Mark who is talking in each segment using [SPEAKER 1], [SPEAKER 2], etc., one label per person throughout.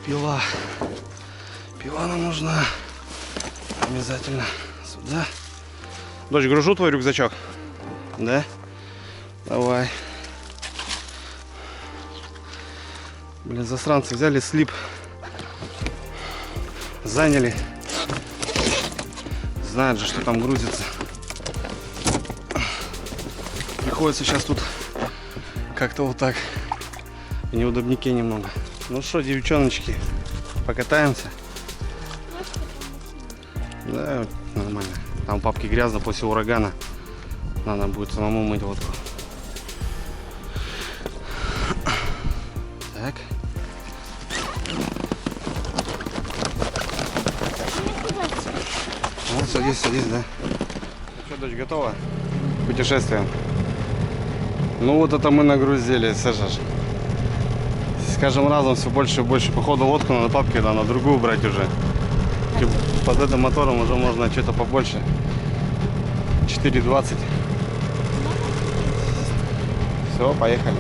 [SPEAKER 1] Пила. Пила нам нужна. Обязательно сюда. Дочь, гружу твой рюкзачок? Да? Давай. Блин, засранцы взяли слип. Заняли. Знают же, что там грузится. Приходится сейчас тут как-то вот так. И неудобненько немного. Ну что, девчоночки, покатаемся? Да, нормально. Там у папки грязно после урагана. Надо будет самому мыть лодку. Так. Вот, садись, да. Ну что, дочь, готова? К путешествиям. Ну вот это мы нагрузили, Саша. С каждым разом все больше и больше. Походу лодку надо папке, надо другую брать уже. Под этим мотором уже можно что-то побольше. 4,20. Все, поехали.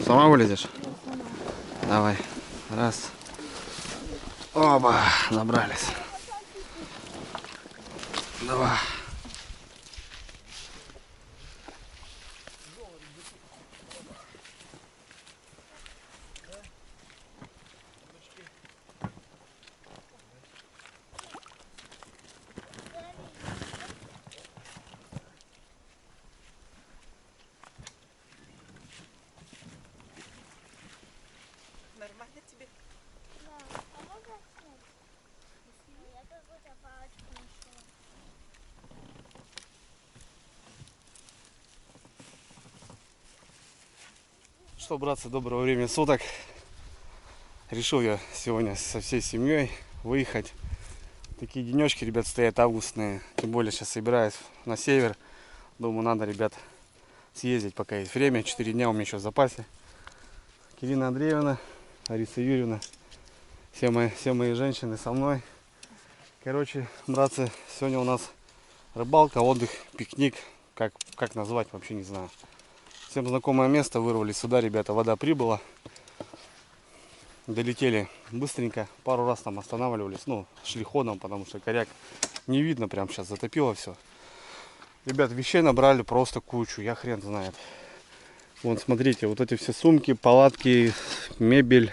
[SPEAKER 1] Сама вылезешь? Давай. Раз. Оба. Набрались. Два.
[SPEAKER 2] Нормально тебе?
[SPEAKER 3] Да, а можно снять? Я какую-то палочку нашла.
[SPEAKER 1] Что, братцы, доброго времени суток. Решил я сегодня со всей семьей выехать. Такие денечки, ребят, стоят августные. Тем более сейчас собираюсь на север. Думаю, надо, ребят, съездить, пока есть время. 4 дня у меня еще в запасе. Кирина Андреевна, Лариса Юрьевна, все мои женщины со мной. Короче, братцы, сегодня у нас рыбалка, отдых, пикник. Как назвать, вообще не знаю. Всем знакомое место, вырвались сюда, ребята, вода прибыла. Долетели быстренько, пару раз там останавливались, ну, шли ходом, потому что коряк не видно, прям сейчас затопило все. Ребят, вещей набрали просто кучу, я хрен знает. Вот, смотрите, вот эти все сумки, палатки, мебель.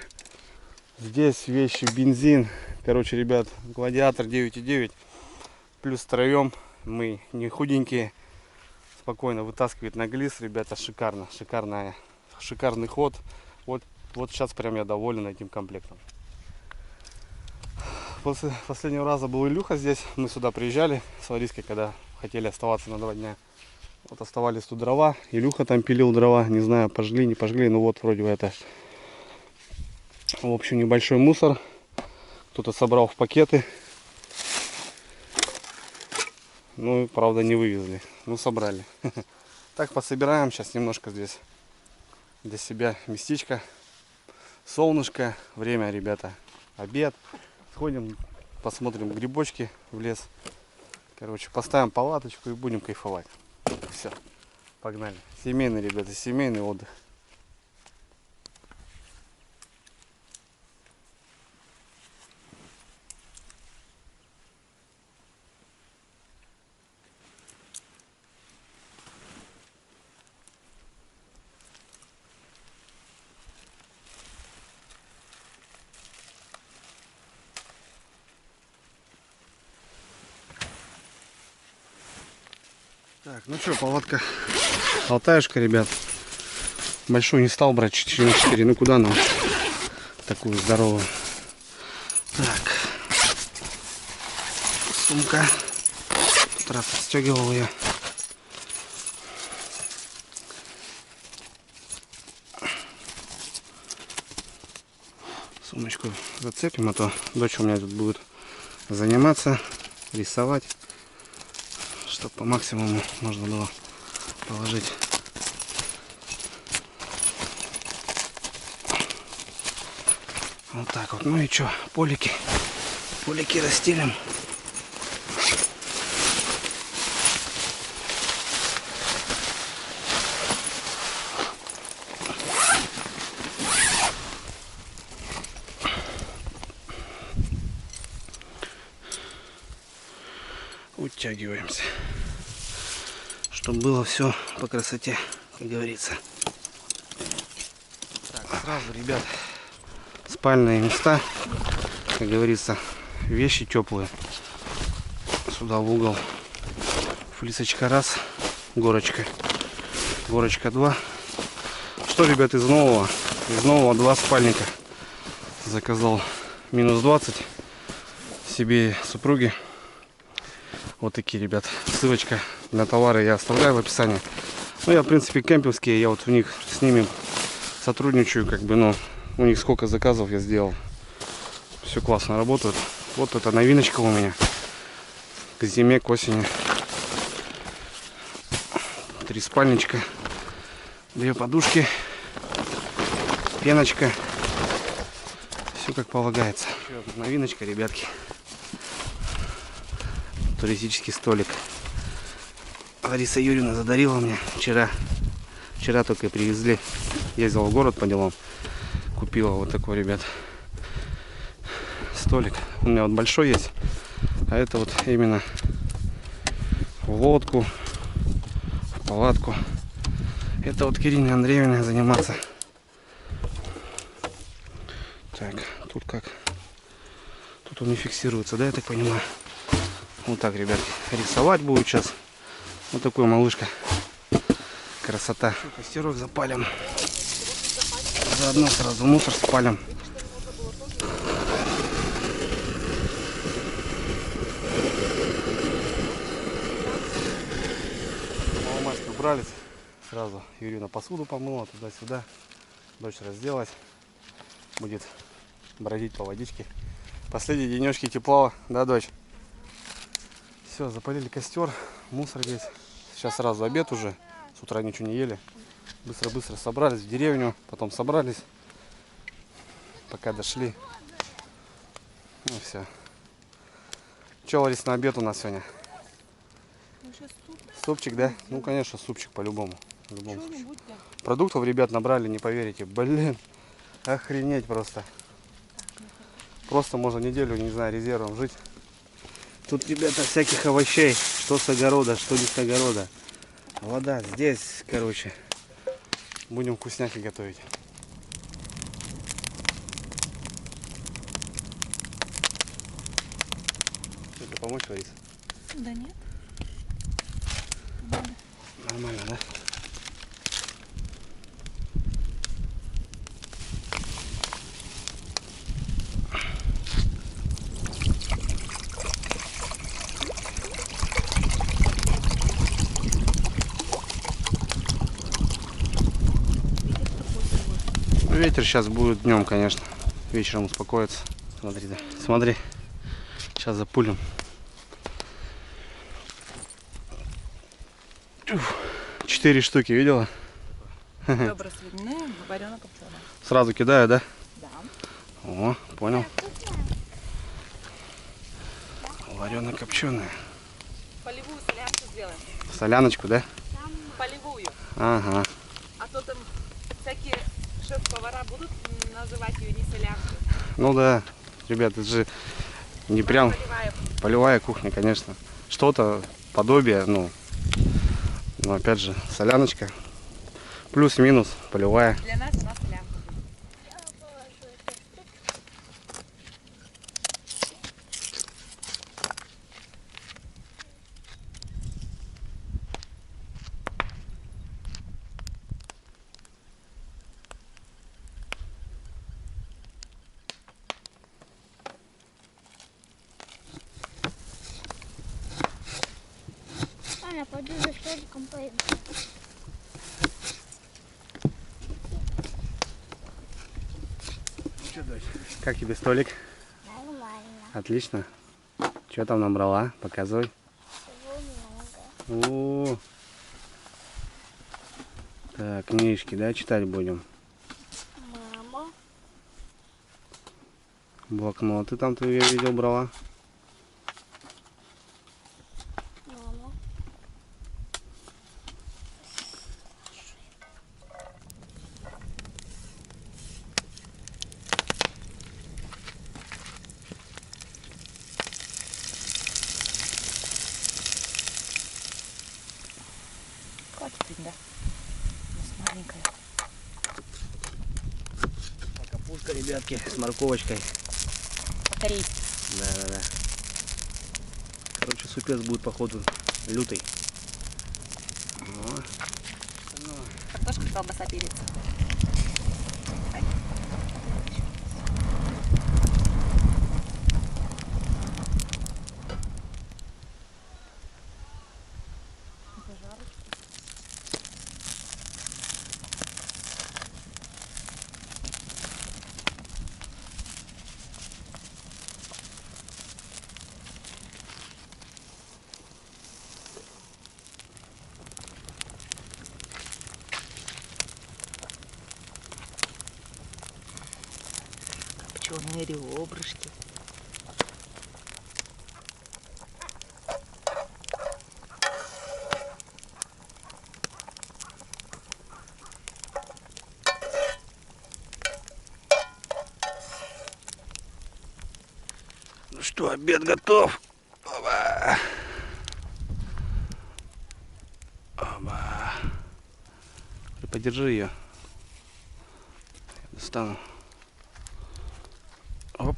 [SPEAKER 1] Здесь вещи, бензин. Короче, ребят, Гладиатор 9,9. Плюс втроем мы не худенькие. Спокойно вытаскивает на глис, ребята, шикарно. Шикарный ход. Вот сейчас прям я доволен этим комплектом. после последнего раза был Илюха здесь. Мы сюда приезжали с Лариской, когда хотели оставаться на 2 дня. Вот оставались тут дрова. Илюха там пилил дрова. Не знаю, пожгли, не пожгли. Ну вот вроде бы это. В общем, небольшой мусор. Кто-то собрал в пакеты. Ну, правда, не вывезли. Ну, собрали. Так, пособираем сейчас немножко здесь для себя местечко. Солнышко. Время, ребята, обед. Сходим, посмотрим грибочки в лес. Короче, поставим палаточку и будем кайфовать. Все, погнали. Семейный, ребята, семейный отдых. Так, ну что, палатка Алтаюшка, ребят. Большой не стал брать, 4×4. Ну куда нам такую здоровую? Так. Сумка. Тут раз отстегивал ее. Сумочку зацепим, а то дочь у меня тут будет заниматься, рисовать. Чтобы по максимуму можно было положить. Вот так вот. Ну и что, полики расстелим. Утягиваемся, чтобы было все по красоте, как говорится. Так, сразу, ребят, спальные места, как говорится, вещи теплые. Сюда в угол. Флисочка раз, горочка 2. Что, ребят, из нового 2 спальника заказал. -20 себе и супруге. Вот такие, ребят. Ссылочка на товары я оставляю в описании. Ну, я, в принципе, кемпинские. Я вот у них с ними сотрудничаю, как бы, ну, у них сколько заказов я сделал. Все классно работает. Вот это новиночка у меня. К зиме, к осени. 3 спальничка. 2 подушки. Пеночка. Все как полагается. Еще новиночка, ребятки. Туристический столик. Лариса Юрьевна задарила мне вчера. Вчера только привезли. Ездил в город по делам. Купила вот такой, ребят, столик. У меня вот большой есть. А это вот именно в лодку, в палатку. Это вот Кирине Андреевне заниматься. Так, тут как? Тут он не фиксируется, да, я так понимаю? Вот так, ребят, рисовать будет сейчас. Вот такой малышка. Красота. Костерок запалим. Заодно сразу мусор спалим. Маломальски убрались. Сразу Юрина посуду помыла туда-сюда. Дочь разделась. Будет бродить по водичке. Последние денечки тепла, да, дочь? Все, запалили костер, мусор весь. Сейчас сразу обед уже. С утра ничего не ели. Быстро-быстро собрались в деревню, потом собрались. Пока дошли. Ну все. Че, Ларис, на обед у нас сегодня? Супчик, да? Ну, конечно, супчик по-любому. Продуктов, ребят, набрали, не поверите. Блин, охренеть просто. Просто можно неделю, не знаю, резервом жить. Тут, ребята, всяких овощей. Что с огорода, что не с огорода. Вода здесь, короче. Будем вкусняки готовить. Тебе помочь, Лариса?
[SPEAKER 2] Да нет.
[SPEAKER 1] Нормально, да? ветер сейчас будет днем, конечно. Вечером успокоится. Смотри, да. Смотри. Сейчас запулим. 4 штуки, видела?
[SPEAKER 2] Ребра свиные, варено копченые.
[SPEAKER 1] Сразу кидаю, да?
[SPEAKER 2] Да.
[SPEAKER 1] О, понял.
[SPEAKER 3] Вкусная.
[SPEAKER 1] Варено копченая.
[SPEAKER 2] Полевую солянку сделаем.
[SPEAKER 1] Соляночку, да?
[SPEAKER 2] Полевую.
[SPEAKER 1] Ага.
[SPEAKER 2] А то там всякие шеф-повара будут называть ее не солянкой.
[SPEAKER 1] Ну да. Ребят, это же не прям
[SPEAKER 2] Полевая.
[SPEAKER 1] полевая кухня, конечно. Что-то подобие, ну, но опять же, соляночка. Плюс-минус полевая.
[SPEAKER 2] Для нас она солянка.
[SPEAKER 3] Я положу это. Аня, пойду за столиком поеду.
[SPEAKER 1] Как тебе столик?
[SPEAKER 3] Нормально.
[SPEAKER 1] Отлично. Что там набрала? Показывай.
[SPEAKER 3] Всего много.
[SPEAKER 1] О, так, книжки, да, читать будем.
[SPEAKER 3] Мама.
[SPEAKER 1] Блокноты там ты, я видел, брала.
[SPEAKER 3] Мама.
[SPEAKER 2] Хватит, да? У нас маленькая.
[SPEAKER 1] Капустка, ребятки, с морковочкой.
[SPEAKER 2] Покорей.
[SPEAKER 1] Да. Короче, супец будет, походу, лютый. О.
[SPEAKER 2] Картошка, колбаса, перец. Копченые ребрышки.
[SPEAKER 1] Ну что, обед готов. Оба. Оба. Подержи ее. Я достану. Оп.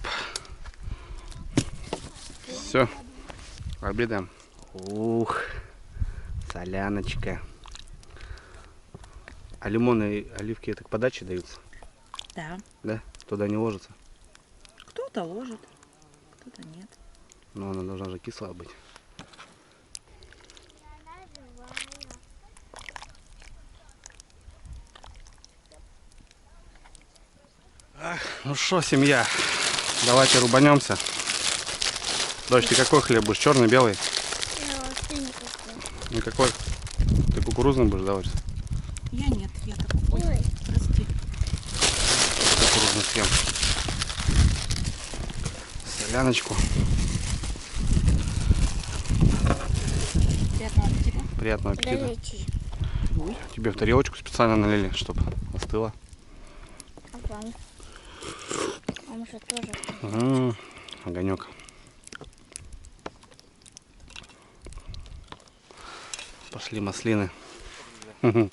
[SPEAKER 1] Все. Обедаем. Ух. Соляночка. А лимоны и оливки это к подаче даются?
[SPEAKER 2] Да.
[SPEAKER 1] Да? Туда не ложится?
[SPEAKER 2] Кто-то ложит, кто-то нет.
[SPEAKER 1] Но она должна же кислая быть. Ну что, семья, давайте рубанемся. Дочь, ты какой хлеб будешь? Черный, белый?
[SPEAKER 3] Я вообще никакой.
[SPEAKER 1] Никакой. Ты кукурузный будешь, да, Оль?
[SPEAKER 2] Я нет, я такой.
[SPEAKER 3] Ой.
[SPEAKER 2] Прости.
[SPEAKER 1] Кукурузный съем. Соляночку.
[SPEAKER 2] Приятного аппетита.
[SPEAKER 1] Приятного аппетита.
[SPEAKER 3] Горячий.
[SPEAKER 1] Тебе в тарелочку специально налили, чтобы остыло.
[SPEAKER 3] А вам? Вам же тоже.
[SPEAKER 1] Огонек. Пошли маслины. Мы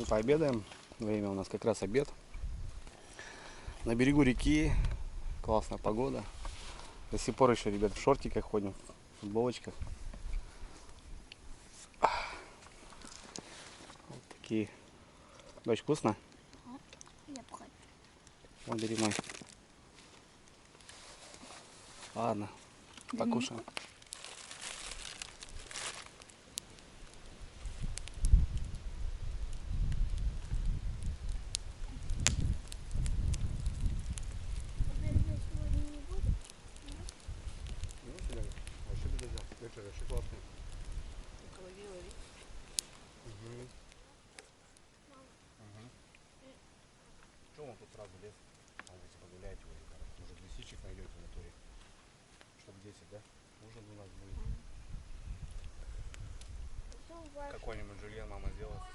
[SPEAKER 1] пообедаем. Время у нас как раз обед. На берегу реки. Классная погода. До сих пор еще, ребят, в шортиках ходим, в футболочках. Вот такие. Дочь, вкусно?
[SPEAKER 3] Я хочу.
[SPEAKER 1] Вот, бери мой. Ладно, покушаем.
[SPEAKER 3] Вот.
[SPEAKER 1] Какой-нибудь жульен мама сделала со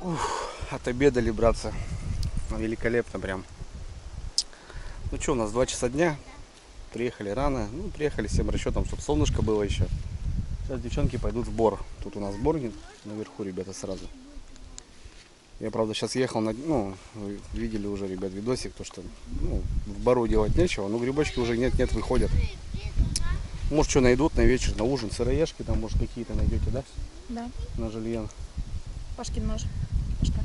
[SPEAKER 1] сметаной. Отобедали, братцы. Великолепно прям. Ну что, у нас 2 часа дня. Приехали рано. Ну, приехали с тем расчетом, чтобы солнышко было еще. Сейчас девчонки пойдут в Бор. Тут у нас Бор наверху, ребята, сразу. Я, правда, сейчас ехал на... Ну, вы видели уже, ребят, видосик, то что ну, в Бору делать нечего. Но грибочки уже нет-нет выходят. Может, что найдут на вечер, на ужин. Сыроежки там, может, какие-то найдете, да?
[SPEAKER 2] Да.
[SPEAKER 1] На жульен.
[SPEAKER 2] Пашкин нож. Пашка.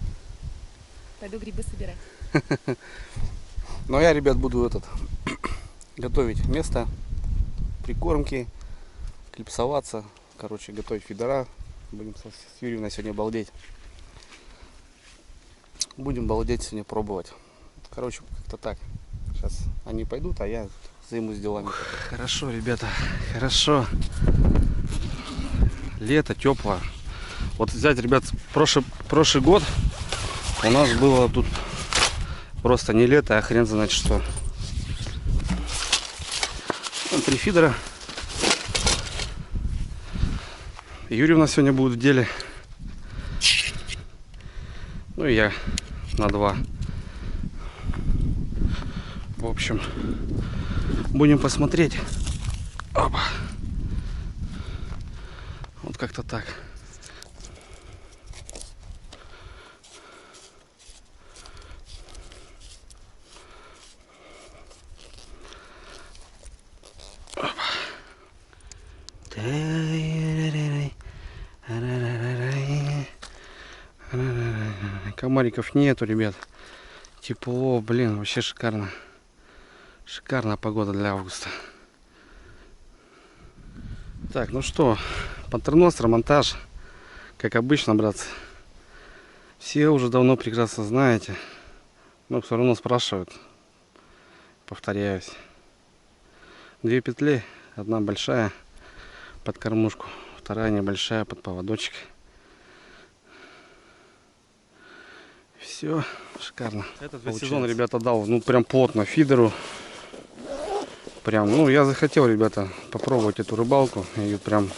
[SPEAKER 2] Пойду грибы собирать.
[SPEAKER 1] Ну, а я, ребят, буду готовить место, прикормки, клипсоваться. Короче, готовить фидера. Будем с Юрьевной сегодня балдеть. Будем балдеть сегодня, пробовать. Короче, как-то так. Сейчас они пойдут, а я займусь делами. Хорошо, ребята, хорошо. Лето, тепло. Вот взять, ребят, прошлый год у нас было тут просто не лето, а хрен знает что. 3 фидера. Юрий у нас сегодня будет в деле. Ну и я на 2. В общем, будем посмотреть. Опа. Вот как-то так. Комариков нету, ребят. Тепло, блин, вообще шикарно. Шикарная погода для августа. Так, ну что, патерностер, монтаж, как обычно, братцы. Все уже давно прекрасно знаете, но все равно спрашивают. Повторяюсь. 2 петли, одна большая под кормушку, вторая небольшая под поводочек. Все шикарно. Этот сезон, ребята, дал, ну прям плотно фидеру. Прям, ну я захотел, ребята, попробовать эту рыбалку. И прям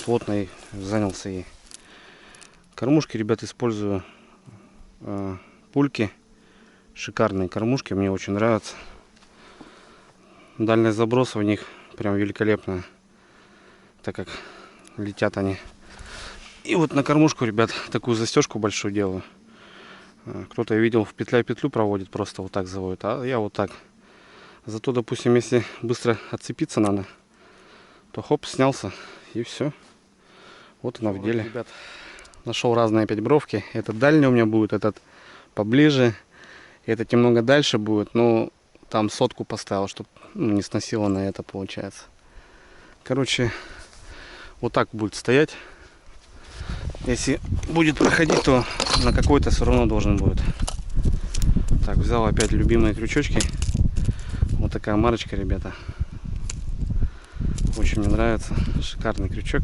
[SPEAKER 1] плотно и занялся ей. Кормушки, ребята, использую пульки. Шикарные кормушки, мне очень нравятся. Дальность заброса у них прям великолепная, так как летят они. И вот на кормушку, ребят, такую застежку большую делаю. Кто-то, я видел, в петлю проводит, просто вот так заводит, а я вот так. Зато, допустим, если быстро отцепиться надо, то хоп, снялся и все. Вот она в деле. Ребят, нашел разные опять бровки. Этот дальний у меня будет, этот поближе. Этот немного дальше будет, но там 100 поставил, чтобы не сносило на это, получается. Короче, вот так будет стоять. Если будет проходить, то на какой-то все равно должен будет. Так, взял опять любимые крючочки. Вот такая марочка, ребята. Очень мне нравится. Шикарный крючок.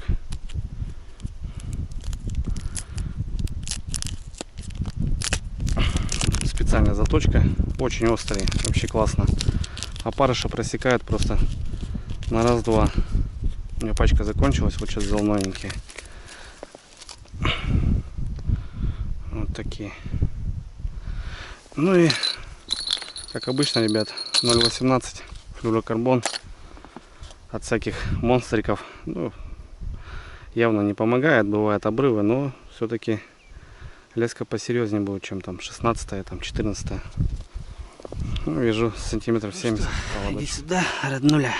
[SPEAKER 1] Специальная заточка. Очень острый. Вообще классно. Опарыша просекает просто на раз-два. У меня пачка закончилась. Вот сейчас взял новенькие. Вот такие. Ну и как обычно, ребят, 0,18 флюорокарбон от всяких монстриков. Ну, явно не помогает, бывают обрывы, но все-таки леска посерьезнее будет, чем там 16-я, там 14-я. Ну, вижу сантиметров 70. Иди сюда, роднуля.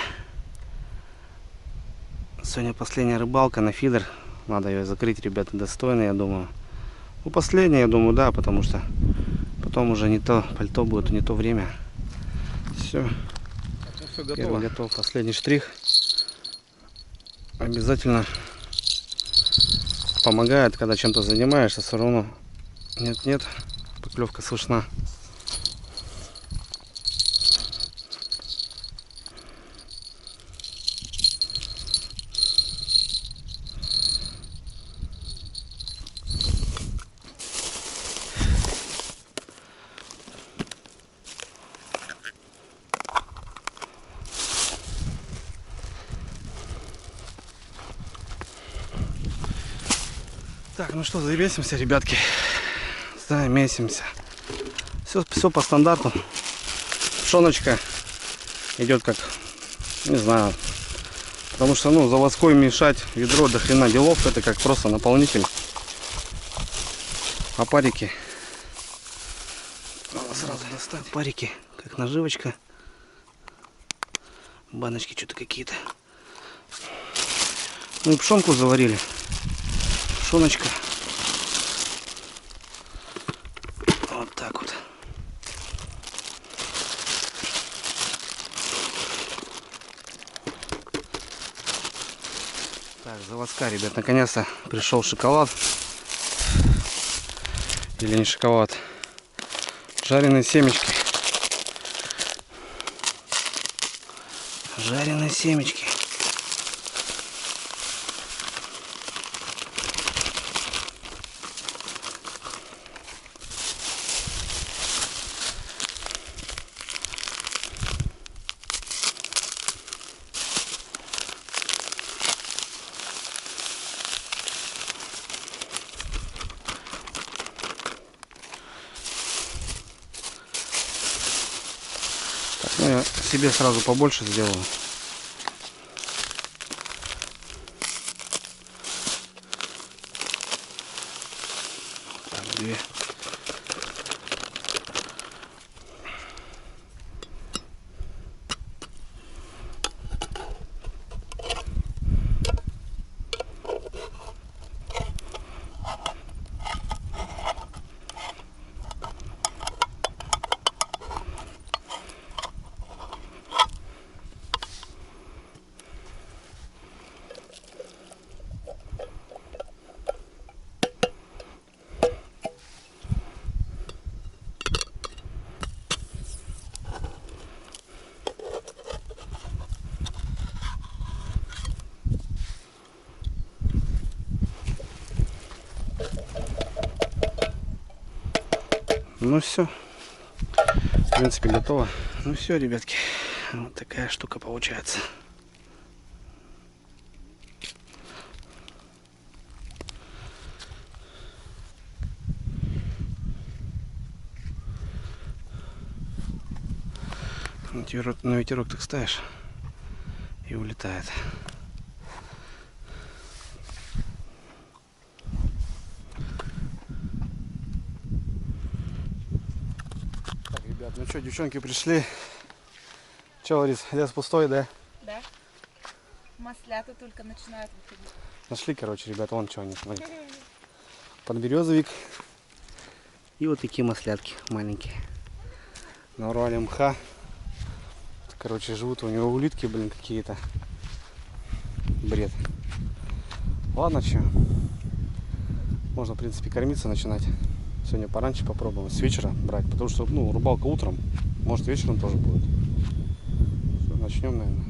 [SPEAKER 1] Сегодня последняя рыбалка на фидер. Надо ее закрыть, ребята, достойно, я думаю. Ну, последняя, я думаю, да, потому что потом уже не то пальто будет, не то время. Все. Ну, все готово. Готов. Последний штрих. Обязательно помогает, когда чем-то занимаешься, все равно нет-нет, поклевка слышна. Так, ну что, замесимся, ребятки. Замесимся. Все по стандарту. Пшеночка идет как, не знаю. Потому что, ну, заводской мешать ведро до хрена делов. Это как просто наполнитель. Опарики. Надо сразу достать. Опарики, как наживочка. Баночки что-то какие-то. Ну и пшенку заварили. Пшеночка. Вот так вот. Так, заводская, ребят, наконец-то пришел шоколад. Или не шоколад. Жареные семечки. Жареные семечки. Ну, я себе сразу побольше сделаю. Так, 2. Ну все, в принципе, готово. Ну все, ребятки, вот такая штука получается. На ветерок так ставишь и улетает. Ну что, девчонки пришли. Че, Ларис, лес пустой, да?
[SPEAKER 2] Да. Маслята только начинают выходить.
[SPEAKER 1] Нашли, короче, ребята, вон что они, смотрите. Подберезовик. И вот такие маслятки маленькие. Нарвали мха. Короче, живут у него улитки, блин, какие-то. Бред. Ладно, что. Можно, в принципе, кормиться начинать. Сегодня пораньше попробуем с вечера брать, потому что, ну, рыбалка утром, может, вечером тоже будет. Все, начнем, наверное.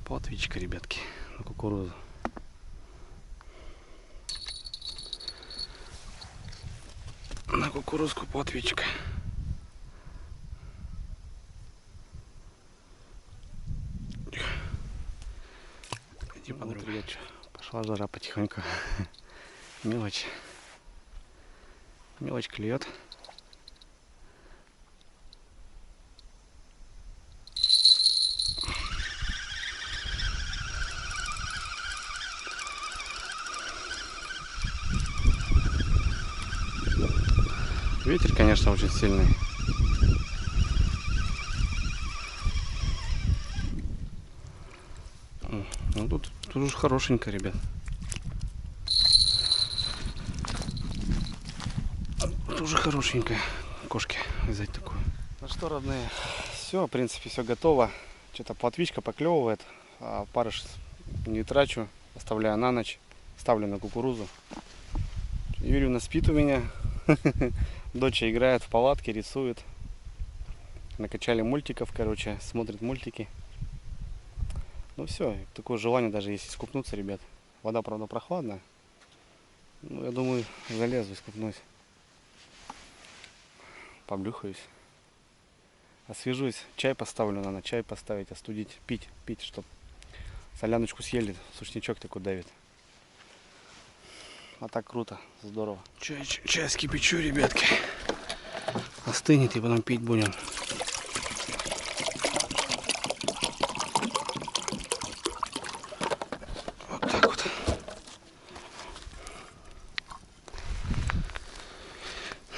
[SPEAKER 1] Плотвичка, ребятки, на кукурузу. На кукурузку плотвичка. Вот, ребят, пошла жара потихоньку. Мелочь. Мелочь клюет. Ветер, конечно, очень сильный. Ну тут уже хорошенько, ребят. Тут уже хорошенько кошки взять такую. Ну что, родные, все, в принципе, все готово. Что-то плотвичка поклевывает, а парыш не трачу, оставляю на ночь, ставлю на кукурузу. Юрьевна спит у меня. Доча играет в палатке, рисует. Накачали мультиков, короче, смотрят мультики. Ну все, такое желание даже есть искупнуться, ребят. Вода, правда, прохладная. Ну, я думаю, залезу, искупнусь. Поблюхаюсь. Освежусь. Чай поставлю, надо чай поставить, остудить, пить, чтоб соляночку съели, сушничок такой давит. А так круто, здорово. Чай скипячу, ребятки. Остынет и потом пить будем. Вот так вот.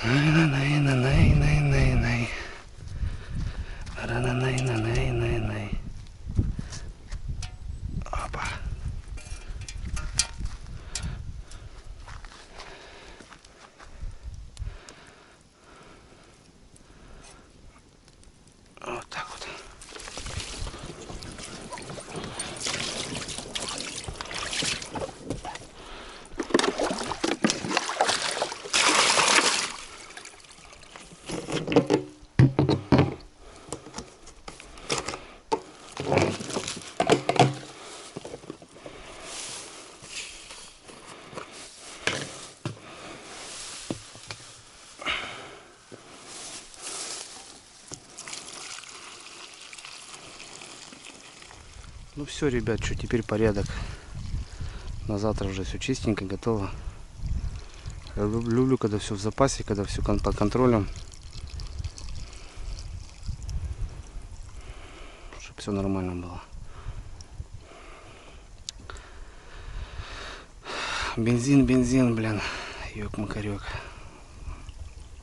[SPEAKER 1] Най-най-най-най-най-най. Ра-най-най-най-най-най. Опа. Вот так вот. Ну все, ребят, что теперь порядок. На завтра уже все чистенько, готово. Я люблю, когда все в запасе, когда все под контролем. Чтобы все нормально было. Бензин, блин. Ёк-макарёк.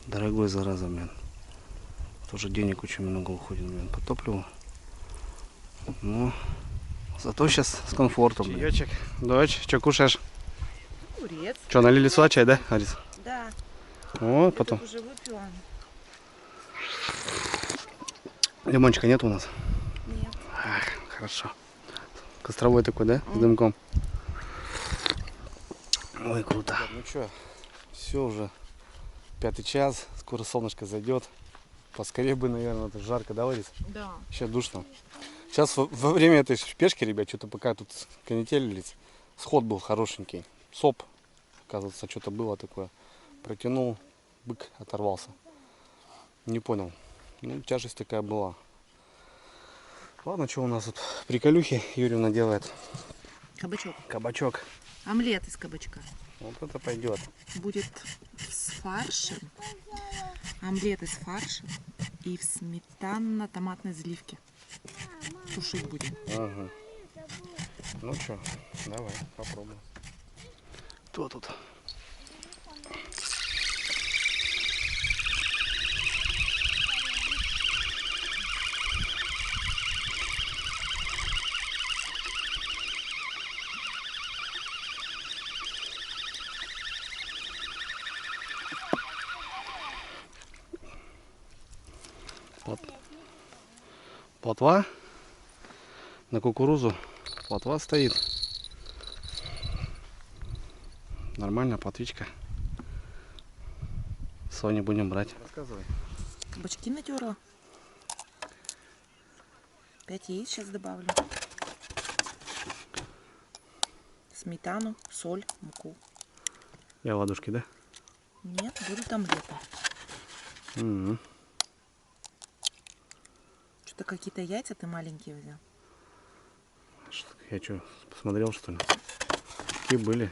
[SPEAKER 1] Дорогой, зараза, блин. Тоже денег очень много уходит, блин, по топливу. Ну, зато сейчас с комфортом. Чаечек. Дочь, что кушаешь?
[SPEAKER 2] Огурец.
[SPEAKER 1] Что, налили сюда чай, да, Арис?
[SPEAKER 2] Да.
[SPEAKER 1] Вот, потом.
[SPEAKER 2] Уже выпила.
[SPEAKER 1] Лимончика нет у нас?
[SPEAKER 2] Нет.
[SPEAKER 1] Ах, хорошо. Костровой такой, да? С дымком. Ой, круто. Ну что, все уже. 5 час. Скоро солнышко зайдет. Поскорее бы, наверное, это жарко, да, Ларис?
[SPEAKER 2] Да.
[SPEAKER 1] Еще душно. Сейчас во время этой спешки, ребят, что-то пока тут канителились, сход был хорошенький. Соп, оказывается, что-то было такое. Протянул, бык оторвался. Не понял. Ну, тяжесть такая была. Ладно, что у нас тут приколюхи Юрьевна делает?
[SPEAKER 2] Кабачок.
[SPEAKER 1] Кабачок.
[SPEAKER 2] Омлет из кабачка.
[SPEAKER 1] Вот это пойдет.
[SPEAKER 2] Будет с фаршем. Омлет из фарша и в сметанно-томатной заливке. Тушить будем.
[SPEAKER 1] Ага. Ну что, давай попробуем. Кто тут? Плотва на кукурузу. Плотва стоит. Нормально, плотвичка. Сони будем брать. Рассказывай.
[SPEAKER 2] Кабачки натерла. 5 яиц сейчас добавлю. Сметану, соль, муку.
[SPEAKER 1] И оладушки, да?
[SPEAKER 2] Нет, будут омлеты.
[SPEAKER 1] Угу.
[SPEAKER 2] Что-то какие-то яйца ты маленькие взял.
[SPEAKER 1] Я что, посмотрел, что ли? Какие были?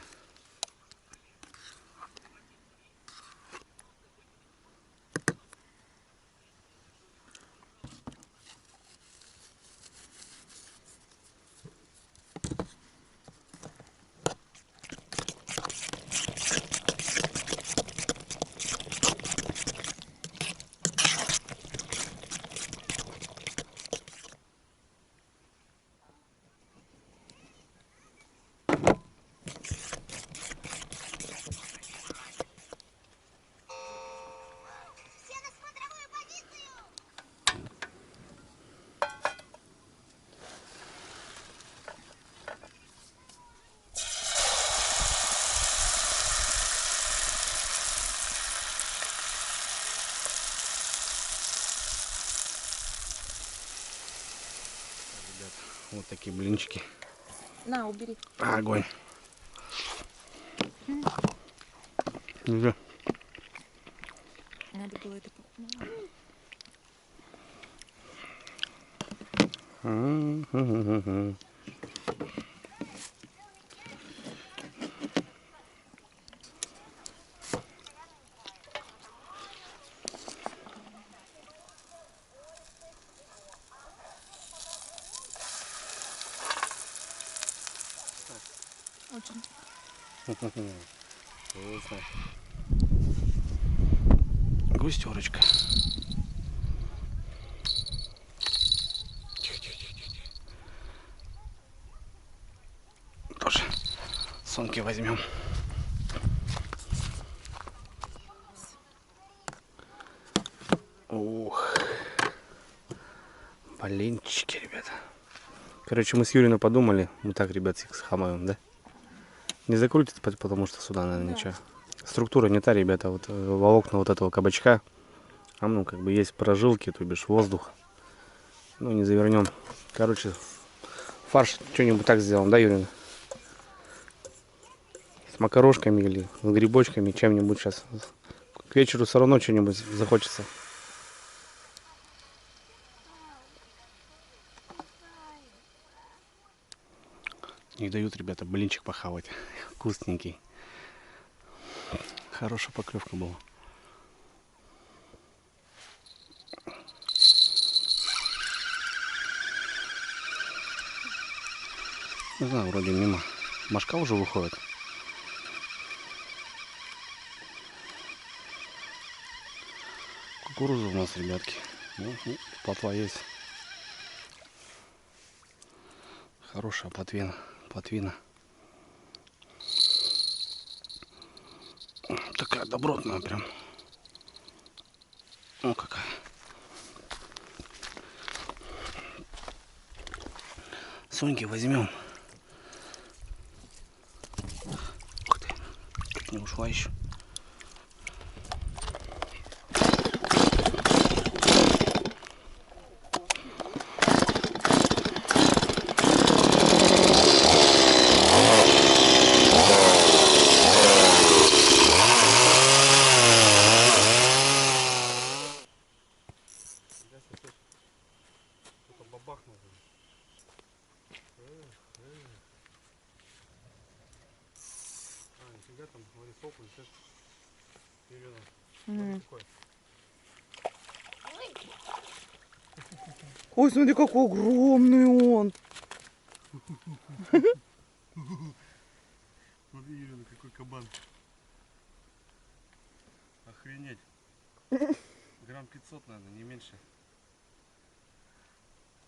[SPEAKER 1] Вот такие блинчики.
[SPEAKER 2] На, убери.
[SPEAKER 1] Огонь. Уже.
[SPEAKER 2] Надо было это... Очень.
[SPEAKER 1] Вкусно. Густерочка. Тоже сумки возьмем. Ух. Блинчики, ребята. Короче, мы с Юриной подумали, мы так, ребят, их схамаем, да? Не закрутится, потому что сюда, наверное,
[SPEAKER 2] Да.
[SPEAKER 1] ничего. Структура не та, ребята, вот волокна вот этого кабачка. А ну, как бы есть прожилки, то бишь воздух. Ну, не завернем. Короче, фарш что-нибудь так сделаем, да, Юрина? С макарошками или с грибочками, чем-нибудь сейчас. К вечеру все равно что-нибудь захочется. Не дают, ребята, блинчик похавать. Вкусненький. Хорошая поклевка была. Не знаю, вроде мимо. Машка уже выходит. Кукуруза у нас, ребятки. Ну, плотва есть. Хорошая плотвина. Такая добротная прям. О, какая. Соньки возьмем. Ух ты, чуть не ушла еще. Бабахнул. Нифига там, говори, сопли, сейчас.
[SPEAKER 2] Ой, смотри, какой огромный он.
[SPEAKER 1] Смотри, Юрина, какой кабан. Охренеть. Грамм 500, наверное, не меньше.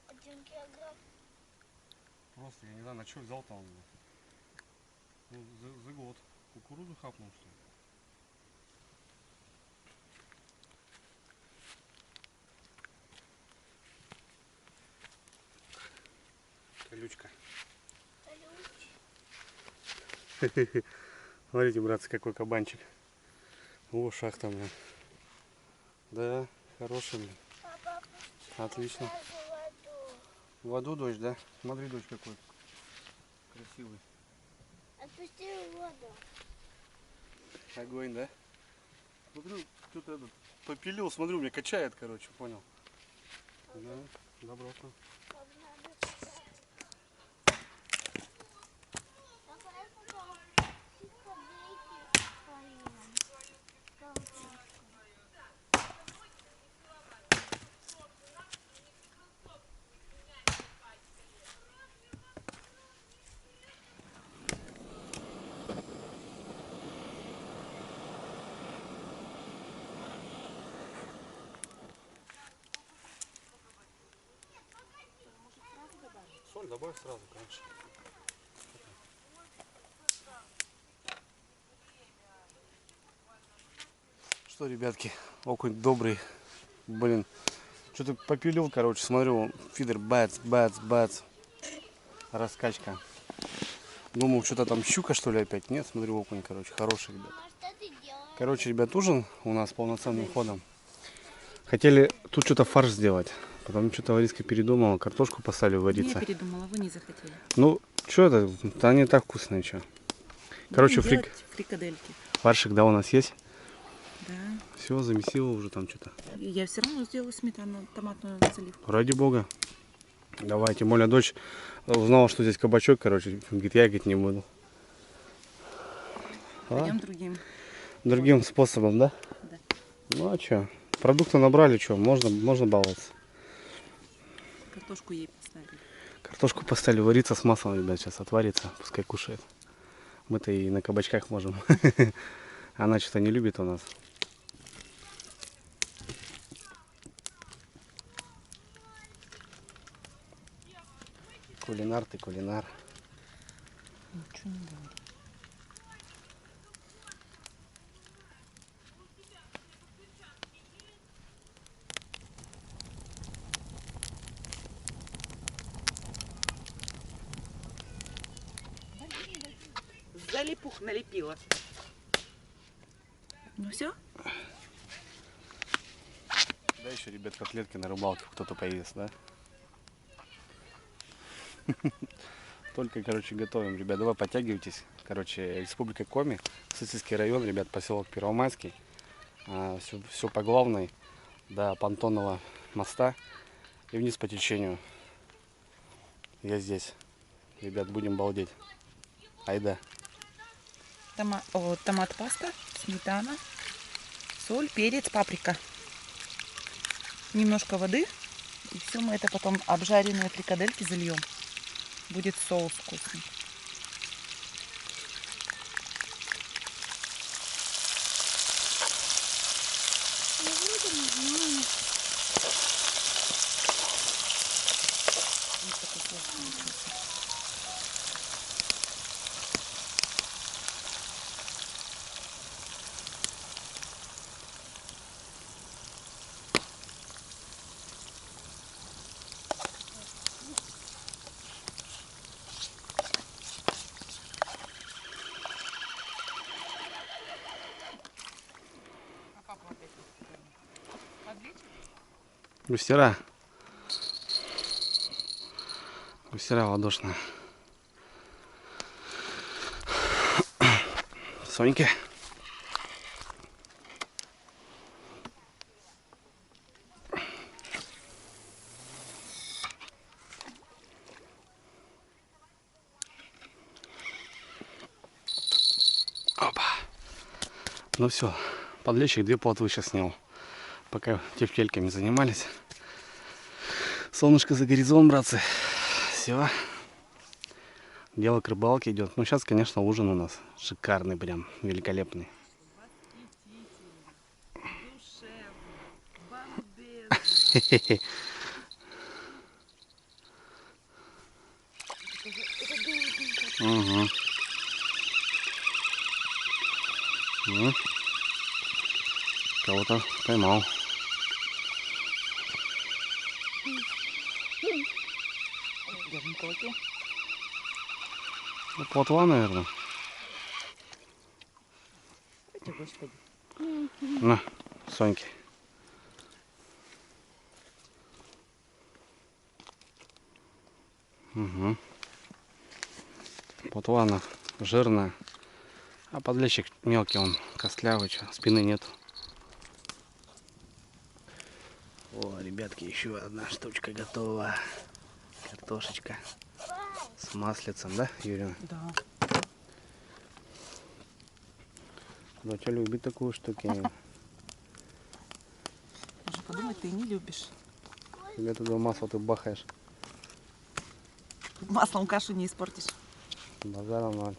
[SPEAKER 3] 1 килограмм.
[SPEAKER 1] Просто, я не знаю, на что взял там. Ну, за год. Кукурузу хапнул, что ли? Колючка. Смотрите, братцы, какой кабанчик. О, шахта, блин. Да, хороший, блин.
[SPEAKER 3] Папа,
[SPEAKER 1] Отлично. В воду дождь, да? Смотри, дождь какой красивый.
[SPEAKER 3] отпусти в воду.
[SPEAKER 1] Огонь, да? Смотрю, кто-то этот попилил, смотрю, меня качает, короче, понял. Да, добротно. Соль добавь сразу, конечно. Что, ребятки, окунь добрый. Блин, что-то попилил, короче, смотрю, фидер, бац. Раскачка. Думал, что-то там щука, что ли, опять. Нет, смотрю, окунь, короче, хороший, ребят.
[SPEAKER 3] Что ты делаешь?
[SPEAKER 1] Короче, ребят, ужин у нас полноценным ходом. Хотели тут что-то фарш сделать. Потом что-то Лариска передумала, картошку поставили вариться.
[SPEAKER 2] Я передумала, вы не захотели.
[SPEAKER 1] Ну, что это? Да они так вкусные, что. Короче,
[SPEAKER 2] Будем делать фрикадельки.
[SPEAKER 1] фаршик, да, у нас есть.
[SPEAKER 2] Да.
[SPEAKER 1] Все, замесила уже там что-то.
[SPEAKER 2] Я все равно сделаю сметану, томатную заливку.
[SPEAKER 1] Ради бога. Давай, тем более дочь узнала, что здесь кабачок, короче. Говорит, я, говорит, не буду.
[SPEAKER 2] Пойдем
[SPEAKER 1] Другим способом, да?
[SPEAKER 2] Да.
[SPEAKER 1] Ну а что? Продукты набрали, что? Можно баловаться.
[SPEAKER 2] Картошку ей поставили.
[SPEAKER 1] Картошку поставили вариться с маслом, ребят, сейчас отварится, пускай кушает. Мы-то и на кабачках можем. Она что-то не любит у нас. Кулинар ты, кулинар.
[SPEAKER 2] Ничего не говори. Залипух налепила. Ну все?
[SPEAKER 1] Да еще, ребят, котлетки на рыбалке кто-то поест, да? Только, короче, готовим, ребят. Давай подтягивайтесь. Короче, Республика Коми, Сысольский район, ребят, поселок Первомайский. Все по главной, до Понтонного моста и вниз по течению. Я здесь. Ребят, будем балдеть. Айда.
[SPEAKER 2] Томат паста, сметана, соль, перец, паприка. Немножко воды. И все мы это потом обжаренные фрикадельки зальем. Будет соус вкусный. Вот такой соус получился.
[SPEAKER 1] Густера. Густера ладошная. Соньки. Опа. Ну все, подлещик 2 плотвы сейчас снял. Пока тефтельками занимались. Солнышко за горизонт, братцы. Все. Дело к рыбалке идет. Ну сейчас, конечно, ужин у нас шикарный, прям великолепный. Угу. Кого-то поймал. Ну, плотва, наверное.
[SPEAKER 2] Господи.
[SPEAKER 1] На, Соньки. Угу. Плотва она жирная. А подлещик мелкий, он костлявый, что, спины нету. О, ребятки, еще одна штучка готова. Картошечка с маслицем, да, Юрина?
[SPEAKER 2] Да.
[SPEAKER 1] Доча любит такую штуку.
[SPEAKER 2] Можно подумать, ты не любишь.
[SPEAKER 1] Тебе туда масло ты бахаешь.
[SPEAKER 2] Маслом кашу не испортишь.
[SPEAKER 1] Базара ноль.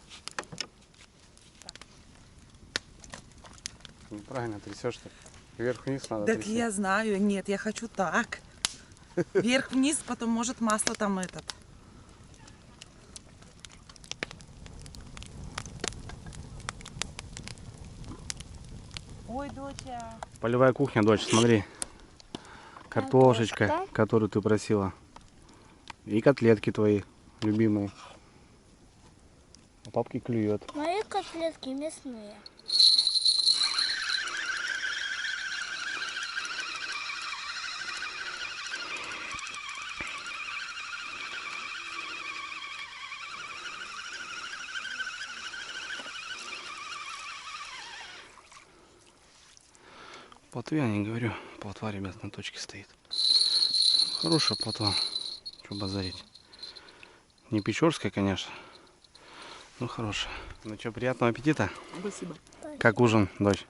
[SPEAKER 1] Ну, правильно трясешь так. Вверх-вниз надо
[SPEAKER 2] Так
[SPEAKER 1] трясти.
[SPEAKER 2] я знаю. Нет, я хочу так. Вверх-вниз, потом может масло там этот. Ой, доча.
[SPEAKER 1] Полевая кухня, дочь, смотри. Картошечка,
[SPEAKER 3] Картошка.
[SPEAKER 1] которую ты просила. И котлетки твои, любимые. А папки клюет.
[SPEAKER 3] Мои котлетки мясные.
[SPEAKER 1] плотве, я не говорю. Плотва, ребят, на точке стоит. Хорошая плотва. Что базарить. Не печорская, конечно. Но хорошая. Ну что, приятного аппетита.
[SPEAKER 2] Спасибо.
[SPEAKER 1] Как ужин, дочь?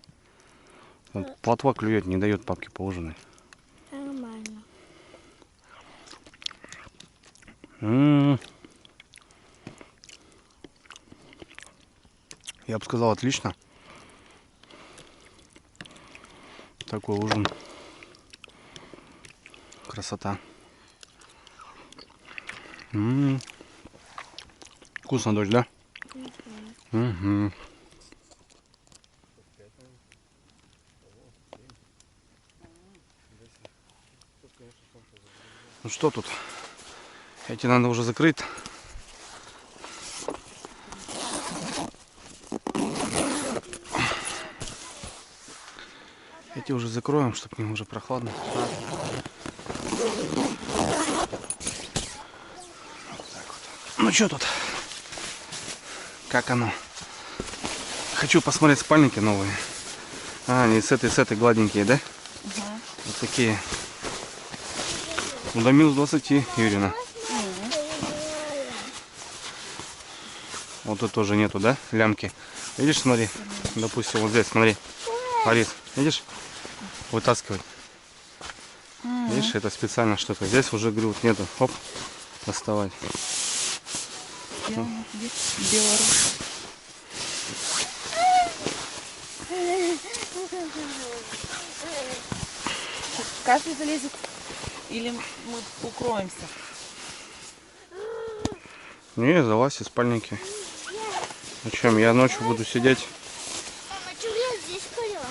[SPEAKER 1] Вот плотва клюет, не дает папке поужинать.
[SPEAKER 3] Нормально.
[SPEAKER 1] Я бы сказал, отлично. Такой ужин. Красота. Вкусно, дочь, да? Угу. Ну что тут? Эти надо уже закрыть. Эти уже закроем, чтобы не уже прохладно. Ну что тут? Как оно? Хочу посмотреть спальники новые. А, они с этой гладенькие, да?
[SPEAKER 2] Ага.
[SPEAKER 1] Вот такие. Ну, до минус 20, Юрина. Вот тут тоже нету, да? Лямки. Видишь, смотри. Допустим, вот здесь, смотри. Ларис, видишь? Вытаскивать. Видишь, это специально что-то. Здесь уже, говорю, вот нету. Оп, доставать.
[SPEAKER 2] Беларусь. Каждый залезет или мы укроемся?
[SPEAKER 1] Не, залазь в спальники. Зачем? Я ночью буду сидеть.
[SPEAKER 3] Мама, что я здесь поняла?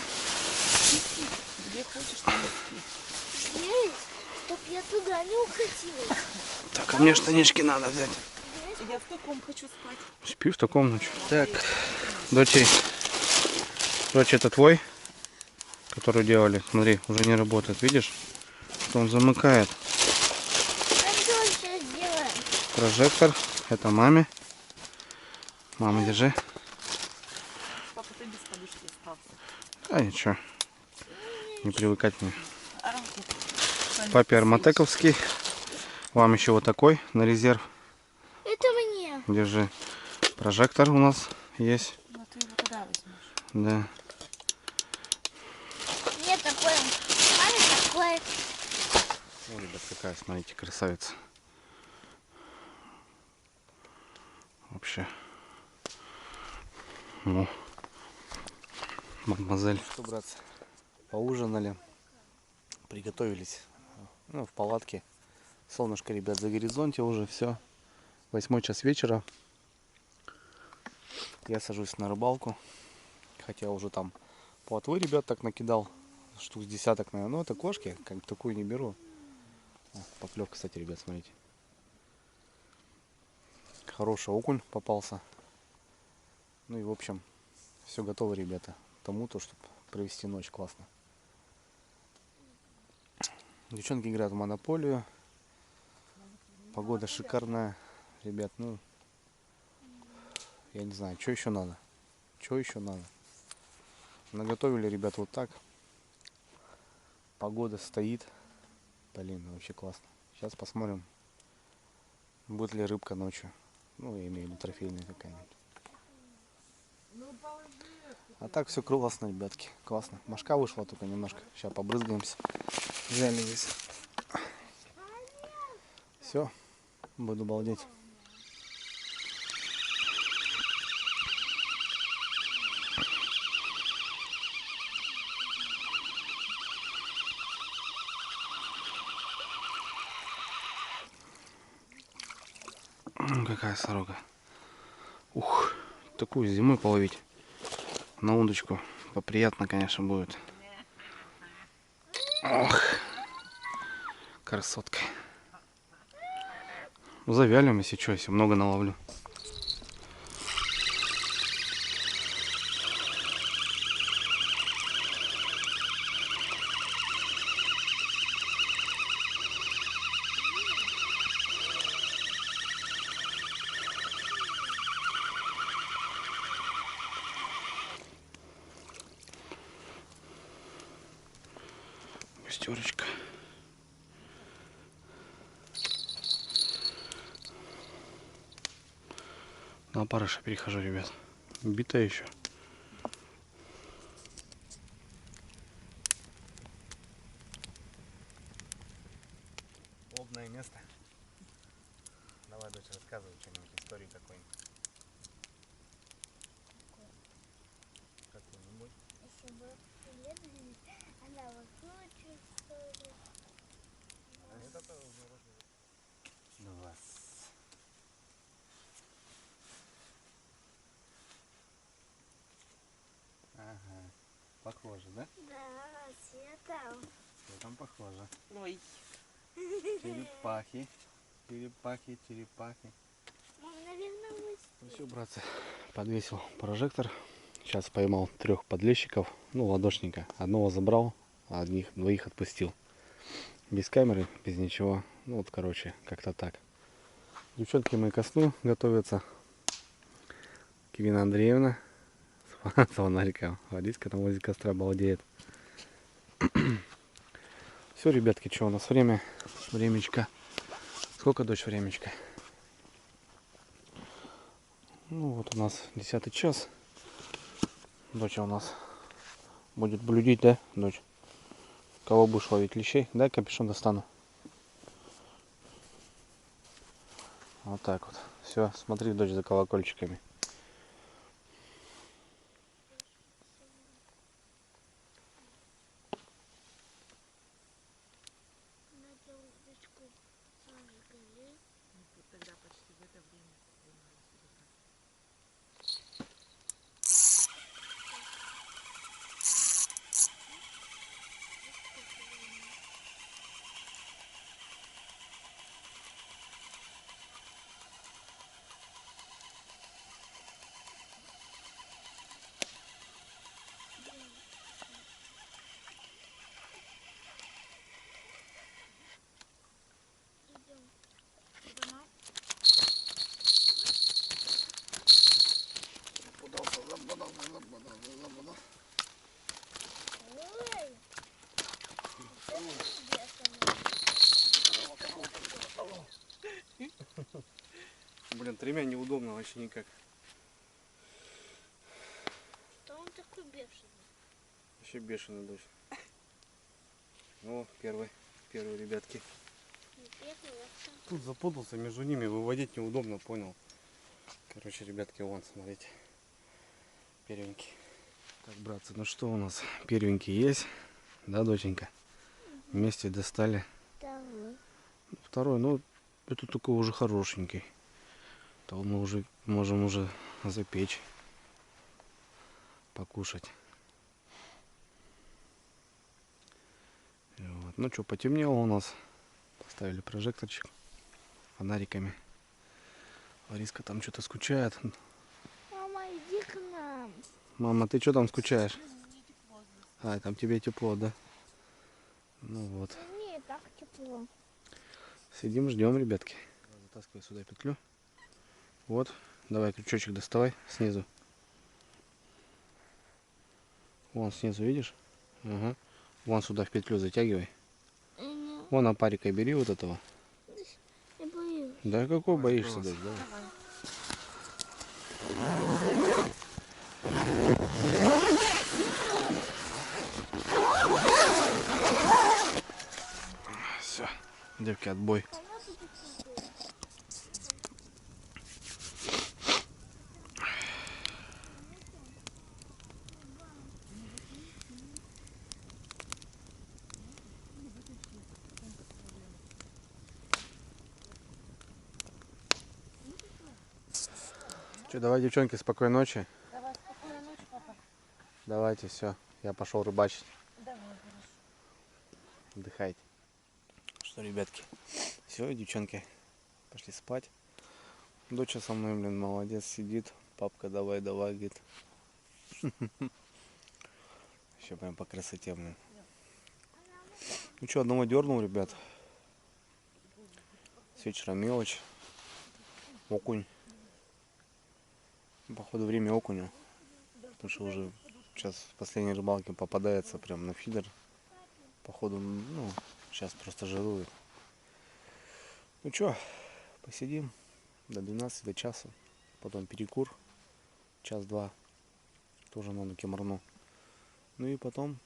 [SPEAKER 2] Где хочешь, там и спи.
[SPEAKER 3] Чтоб я туда не уходила.
[SPEAKER 1] Так, а мне штанишки надо взять.
[SPEAKER 2] Я в таком хочу спать.
[SPEAKER 1] Спи в таком ночью. Так, дочь, это твой, который делали. Смотри, уже не работает. Видишь, что он замыкает.
[SPEAKER 3] А что сейчас делаем?
[SPEAKER 1] Прожектор. Это маме. Мама, держи.
[SPEAKER 2] Папа, ты без подушки остался.
[SPEAKER 1] А ничего, не привыкать мне.
[SPEAKER 2] А, вот.
[SPEAKER 1] Папе арматековский. Вам еще вот такой на резерв.
[SPEAKER 3] Это мне.
[SPEAKER 1] Держи. Прожектор у нас есть.
[SPEAKER 2] Ну ты его туда возьмешь.
[SPEAKER 1] Да.
[SPEAKER 3] Мне такой. Маме такой.
[SPEAKER 1] О, ребят, какая, смотрите, красавица. Вообще. Ну, мадемуазель. Что, братцы, поужинали, приготовились. Ну, в палатке. Солнышко, ребят, за горизонте уже все. 8 час вечера. Я сажусь на рыбалку. Хотя уже там плотвы, ребят, так накидал. Штук с десяток, наверное. Но это кошки, как бы такую не беру. О, поклев, кстати, ребят, смотрите. Хороший окунь попался. Ну и в общем, все готово, ребята, к тому, то, чтобы провести ночь классно. Девчонки играют в монополию. Погода шикарная, ребят. Ну, я не знаю, что еще надо. Что еще надо? Наготовили, ребят, вот так. Погода стоит. Блин, вообще классно. Сейчас посмотрим, будет ли рыбка ночью. Ну, я имею в виду трофейная какая-нибудь. А так все классно, ребятки. Классно. Мошка вышла только немножко. Сейчас побрызгаемся. Взяли здесь. Все. Буду балдеть. Какая сорока. Ух, такую зимой половить на удочку поприятно, конечно, будет. Ох, красотка. Завялим, если что, если много наловлю. шестерочка. На опарыша перехожу, ребят. Битая еще. Лобное место. Давай, дочь, рассказывай что-нибудь, историю какой-нибудь. Какую-нибудь.
[SPEAKER 3] Если бы приеду, она вот лучше историю.
[SPEAKER 1] Давай. Ага. Похоже, да?
[SPEAKER 3] Да, цветом.
[SPEAKER 1] Там похоже.
[SPEAKER 2] Ой.
[SPEAKER 1] Черепахи. Черепахи, черепахи.
[SPEAKER 3] Мам, наверное, мы...
[SPEAKER 1] Ну все, братцы, подвесил прожектор. Сейчас поймал 3 подлещиков, ну, ладошника. Одного забрал, а двоих отпустил. Без камеры, без ничего. Ну вот, короче, как-то так. Девчонки мои ко сну готовятся. Кивина Андреевна с фонариком. Водичка там возле костра балдеет. Все, ребятки, что у нас время? Времечко. Сколько, дочь, времечко? Ну вот у нас 10 час. Доча у нас будет блюдить, да, дочь? Кого будешь ловить? Лещей? Дай капюшон достану. Вот так вот. Все, смотри, дочь, за колокольчиками.
[SPEAKER 3] Надо удочку зажигали.
[SPEAKER 2] Тогда почти в это время поймали судака.
[SPEAKER 3] Идем. Дома. Ой!
[SPEAKER 1] Блин, тремя неудобно вообще никак.
[SPEAKER 3] Что он такой бешеный?
[SPEAKER 1] Вообще бешеный, дочь. Ну, первый, ребятки.
[SPEAKER 3] Не первый, а второй.
[SPEAKER 1] Тут запутался между ними, выводить неудобно, понял. Короче, ребятки, вон, смотрите. Первенький. Так, братцы, ну что у нас? Первенький есть. Да, доченька? Вместе достали.
[SPEAKER 3] Второй.
[SPEAKER 1] Второй, ну, это такой уже хорошенький. То мы уже можем уже запечь. Покушать. И вот. Ну что, потемнело у нас. Поставили прожекторчик. Фонариками. Лариска там что-то скучает.
[SPEAKER 3] Мама, иди к нам.
[SPEAKER 1] Мама, ты что там скучаешь? А, там тебе тепло, да? Ну вот.
[SPEAKER 3] Не, так тепло.
[SPEAKER 1] Сидим, ждем, ребятки. Затаскивай сюда петлю. Вот. Давай крючочек доставай снизу. Вон снизу, видишь? Ага. Вон сюда в петлю затягивай. Вон опарикой бери вот этого.
[SPEAKER 3] Я боюсь.
[SPEAKER 1] Да какой боишься, дочь? Давай. Все. Девки, отбой. Че, давай, девчонки, спокойной ночи.
[SPEAKER 2] Давай, спокойной ночи, папа.
[SPEAKER 1] Давайте, все. Я пошел рыбачить.
[SPEAKER 2] Давай, хорошо.
[SPEAKER 1] Отдыхайте. Что, ребятки, все, девчонки, пошли спать. Доча со мной, блин, молодец, сидит. Папка, давай, давай, говорит. Еще прям по красоте, блин. Ну что, одного дернул, ребят. С вечера мелочь. Окунь. Походу время окуня. Потому что уже сейчас в последней рыбалке попадается прям на фидер. Походу, ну, сейчас просто жирует. Ну чё, посидим до 12, до часа. Потом перекур. Час-два. Тоже надо кемарну. Ну и потом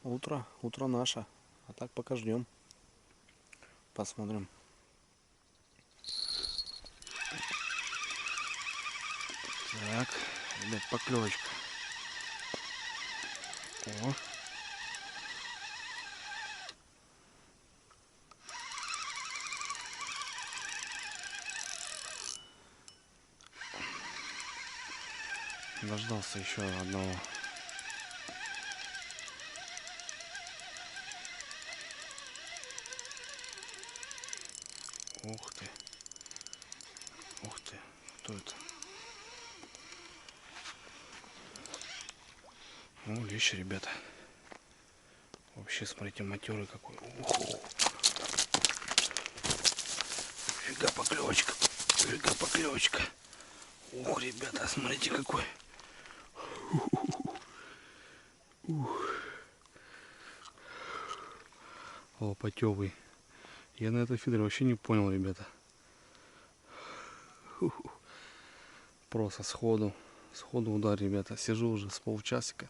[SPEAKER 1] утро. Утро наше. А так пока ждем. Посмотрим. Так, ребят, поклевочка. О. Дождался еще одного. Ух ты. Ух ты. Кто это? Ну, лещ, ребята. Вообще, смотрите, матерый какой. Ух. Фига поклевочка. Фига поклевочка. Ух, ребята, смотрите какой. Лопатевый. Я на этой фидере вообще не понял, ребята. Просто сходу. Сходу удар, ребята. Сижу уже с полчасика.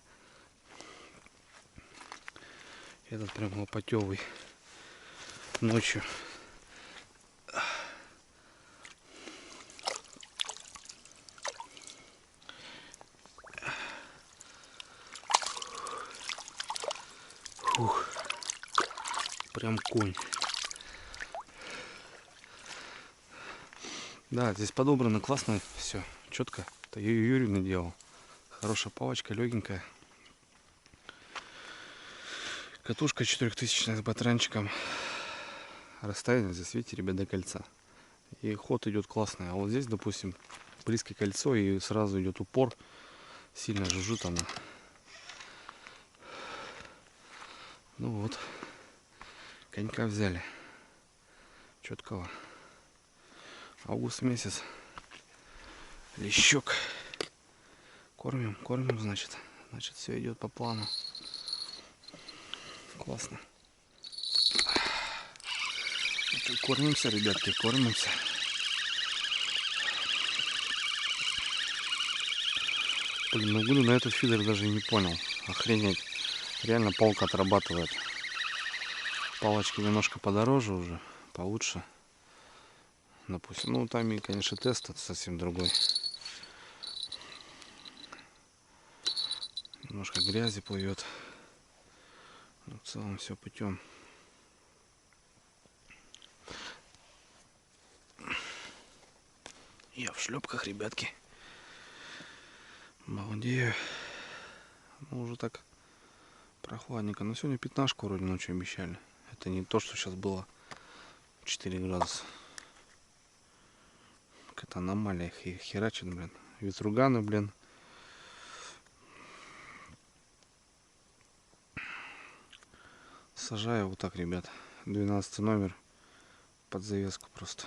[SPEAKER 1] Этот прям лопатевый. Ночью. Фух. Прям конь. Да, здесь подобрано классно все. Четко. Это Юрий наделал. Хорошая палочка, легенькая. Катушка 4000 с батранчиком. Расстояние здесь, видите, ребят, до кольца. И ход идет классный. А вот здесь, допустим, близкое кольцо и сразу идет упор. Сильно жужжит она. Ну вот. Конька взяли. Четкого. Август месяц. Лещок. Кормим, кормим, значит. Значит, все идет по плану. Классно. Кормимся, ребятки, кормимся. Блин, ну буду на этот фидер даже не понял. Охренеть. Реально палка отрабатывает. Палочки немножко подороже уже, получше. Допустим, ну там и, конечно, тест совсем другой. Немножко грязи плывет. Но в целом все путем. Я в шлепках, ребятки. Балдею. Ну, уже так прохладненько. Но сегодня 15 вроде ночью обещали. Это не то, что сейчас было 4 градуса. Какая-то аномалия херачит, блин. Ветруганы, блин. Сажаю вот так, ребят. 12 номер. Под завеску просто.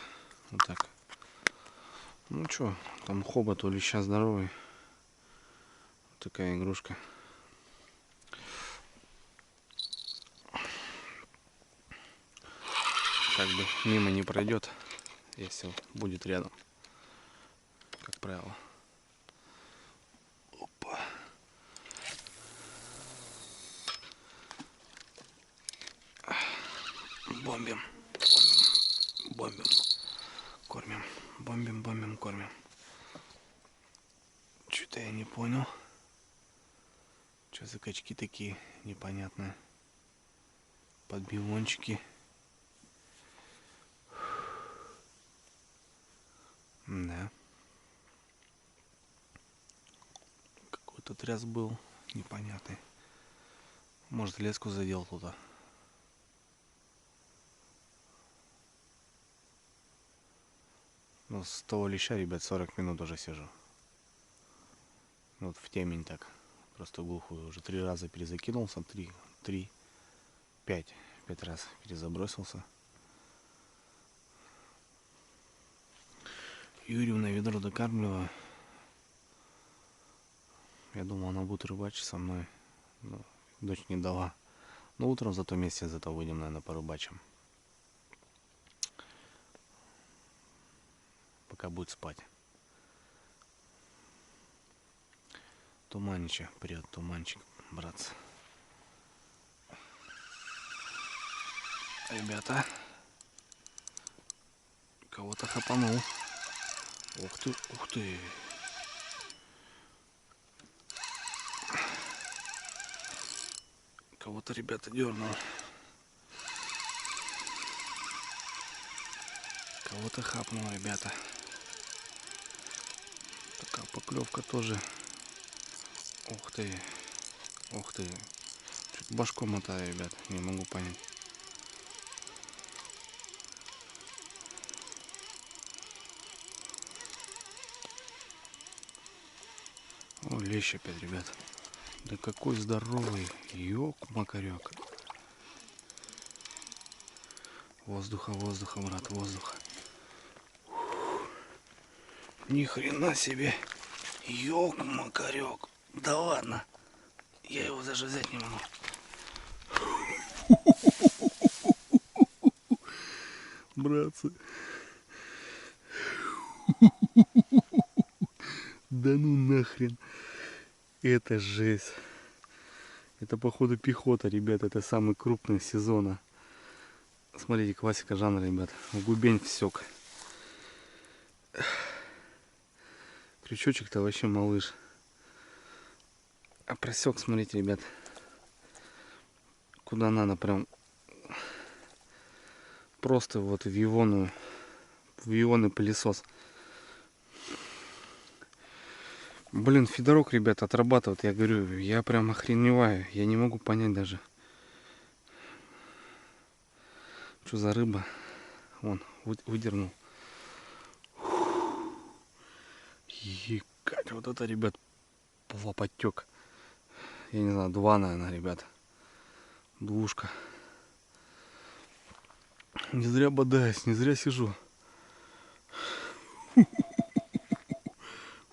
[SPEAKER 1] Вот так. Ну чё, там хобот у леща здоровый. Вот такая игрушка. Как бы мимо не пройдет, если будет рядом. Как правило. Опа. Бомбим. Бомбим. Кормим. Бомбим, бомбим, кормим. Что-то я не понял. Что за качки такие непонятные. Подбивончики. Да. Какой-то тряс был непонятный. Может, леску задел туда. Ну, с того леща, ребят, 40 минут уже сижу. Вот в темень так. Просто глухую. Уже 3 раза перезакинулся. 5 раз перезабросился. Юрию на ведро докармливаю. Я думал, она будет рыбачить со мной. Но дочь не дала. Ну, утром зато вместе зато выйдем, наверное, порыбачим. Пока будет спать. Туманичек, привет, туманчик, братцы. Ребята, кого-то хапанул. Ух ты, ух ты. Кого-то, ребята, дернул. Кого-то хапнул, ребята. Такая поклевка тоже. Ух ты. Ух ты. Чуть башку мотаю, ребят. Не могу понять. О, лещ опять, ребят. Да какой здоровый. Ёк-макарёк. Воздуха, воздуха, брат, воздуха. Ни хрена себе. Ёк-макарёк. Да ладно. Я его даже взять не могу. Братцы. Да ну нахрен. Это жесть. Это походу пехота, ребят. Это самый крупный сезона. Смотрите, классика жанра, ребят. В губень всек. Крючочек-то вообще малыш. А просек, смотрите, ребят. Куда надо, прям. Просто вот в ионный пылесос. Блин, фидорок, ребят, отрабатывает. Я говорю, я прям охреневаю. Я не могу понять даже. Что за рыба? Вон, выдернул. Ебать, вот это, ребят, плопотек. Я не знаю, 2, наверное, ребят. Двушка. Не зря бодаюсь, не зря сижу.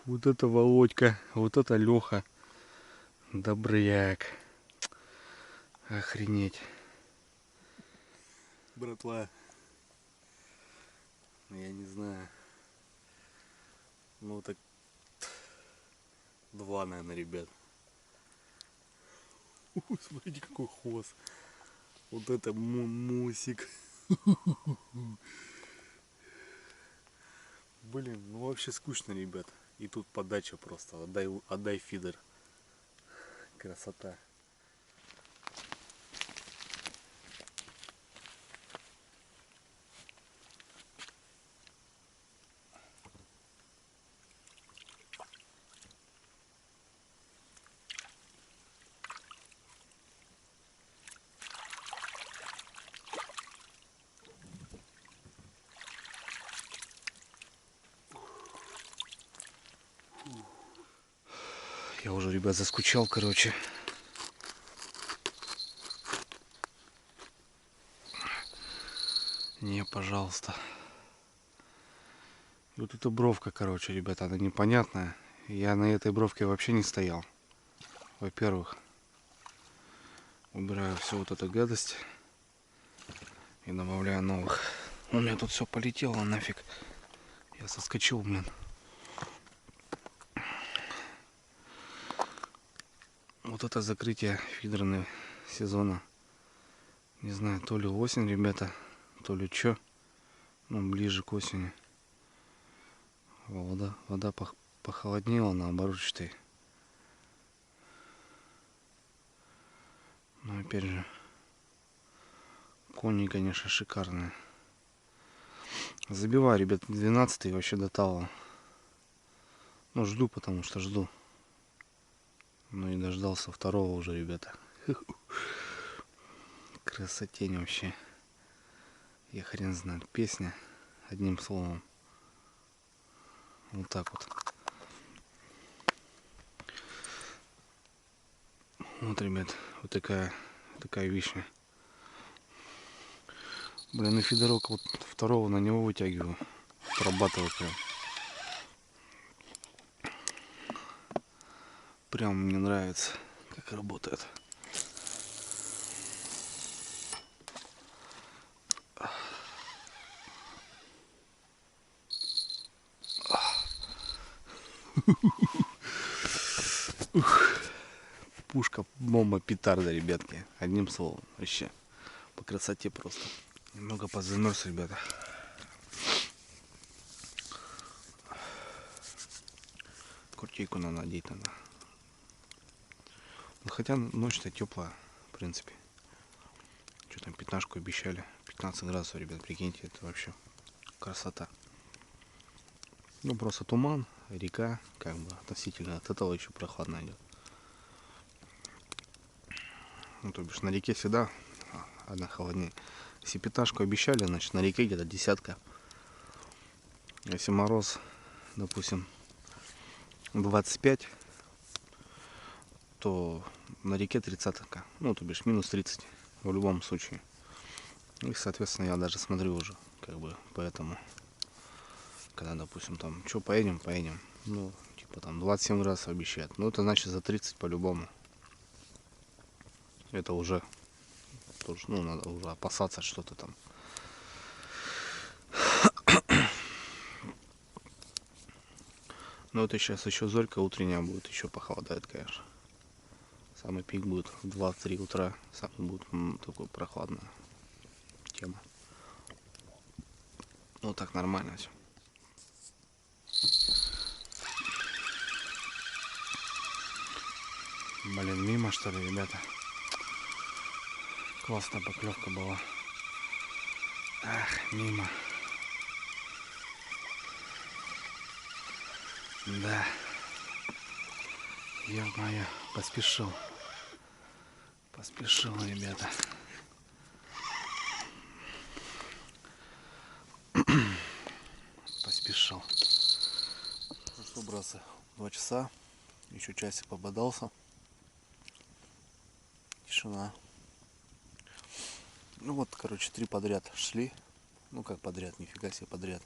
[SPEAKER 1] Вот это Володька, вот это Леха. Добряк. Охренеть. Братва. Я не знаю. Ну так 2, наверное, ребят. Смотрите, какой хвост. Вот это мусик. Блин, ну вообще скучно, ребят. И тут подача просто. Отдай фидер. Красота. Я уже, ребят, заскучал, короче. Не, пожалуйста. И вот эта бровка, короче, ребята, она непонятная. Я на этой бровке вообще не стоял. Во-первых, убираю всю вот эту гадость и добавляю новых. У меня тут все полетело нафиг. Я соскочил, блин. Вот это закрытие фидерного сезона. Не знаю, то ли осень, ребята, то ли что. Ну, ближе к осени. Вода похолоднела, наоборот, считай. Но опять же, кони, конечно, шикарные. Забиваю, ребят, 12-й вообще до тала. Ну, жду, потому что жду. Ну и дождался 2-го уже, ребята. Красотень вообще. Я хрен знает. Песня, одним словом. Вот так вот. Вот, ребят, вот такая вишня. Блин, и фидорок вот 2-го на него вытягиваю. Отрабатываю прям. Прям мне нравится, как работает. Пушка, бомба, петарда, ребятки. Одним словом, вообще. По красоте просто. Немного позамерз, ребята. Куртейку надо надеть надо. Ну, хотя ночь-то теплая, в принципе. Что там, 15 обещали. 15 градусов, ребят, прикиньте, это вообще красота. Ну, просто туман, река, как бы, относительно от этого еще прохладно идет. Ну, то бишь, на реке всегда одна холоднее. Если 15 обещали, значит, на реке где-то 10. Если мороз, допустим, 25, то на реке 30. Ну, то бишь, минус 30 в любом случае. И, соответственно, я даже смотрю уже, как бы, поэтому, когда, допустим, там, что, поедем, ну, типа, там, 27 градусов обещают, ну, это значит за 30 по-любому. Это уже, тоже, ну, надо уже опасаться что-то там. Но это сейчас еще зорька утренняя будет, еще похолодает, конечно. Самый пик будет в 2-3 утра, самый будет такой прохладная тема. Ну, так нормально все. Блин, мимо что ли, ребята? Классная поклевка была. Ах, мимо. Да. Ё-моё, поспешил. Поспешил, ребята. Поспешил. Ну что, братцы, 2 часа. Еще часик пободался. Тишина. Ну вот, короче, 3 подряд шли. Ну как подряд, нифига себе подряд.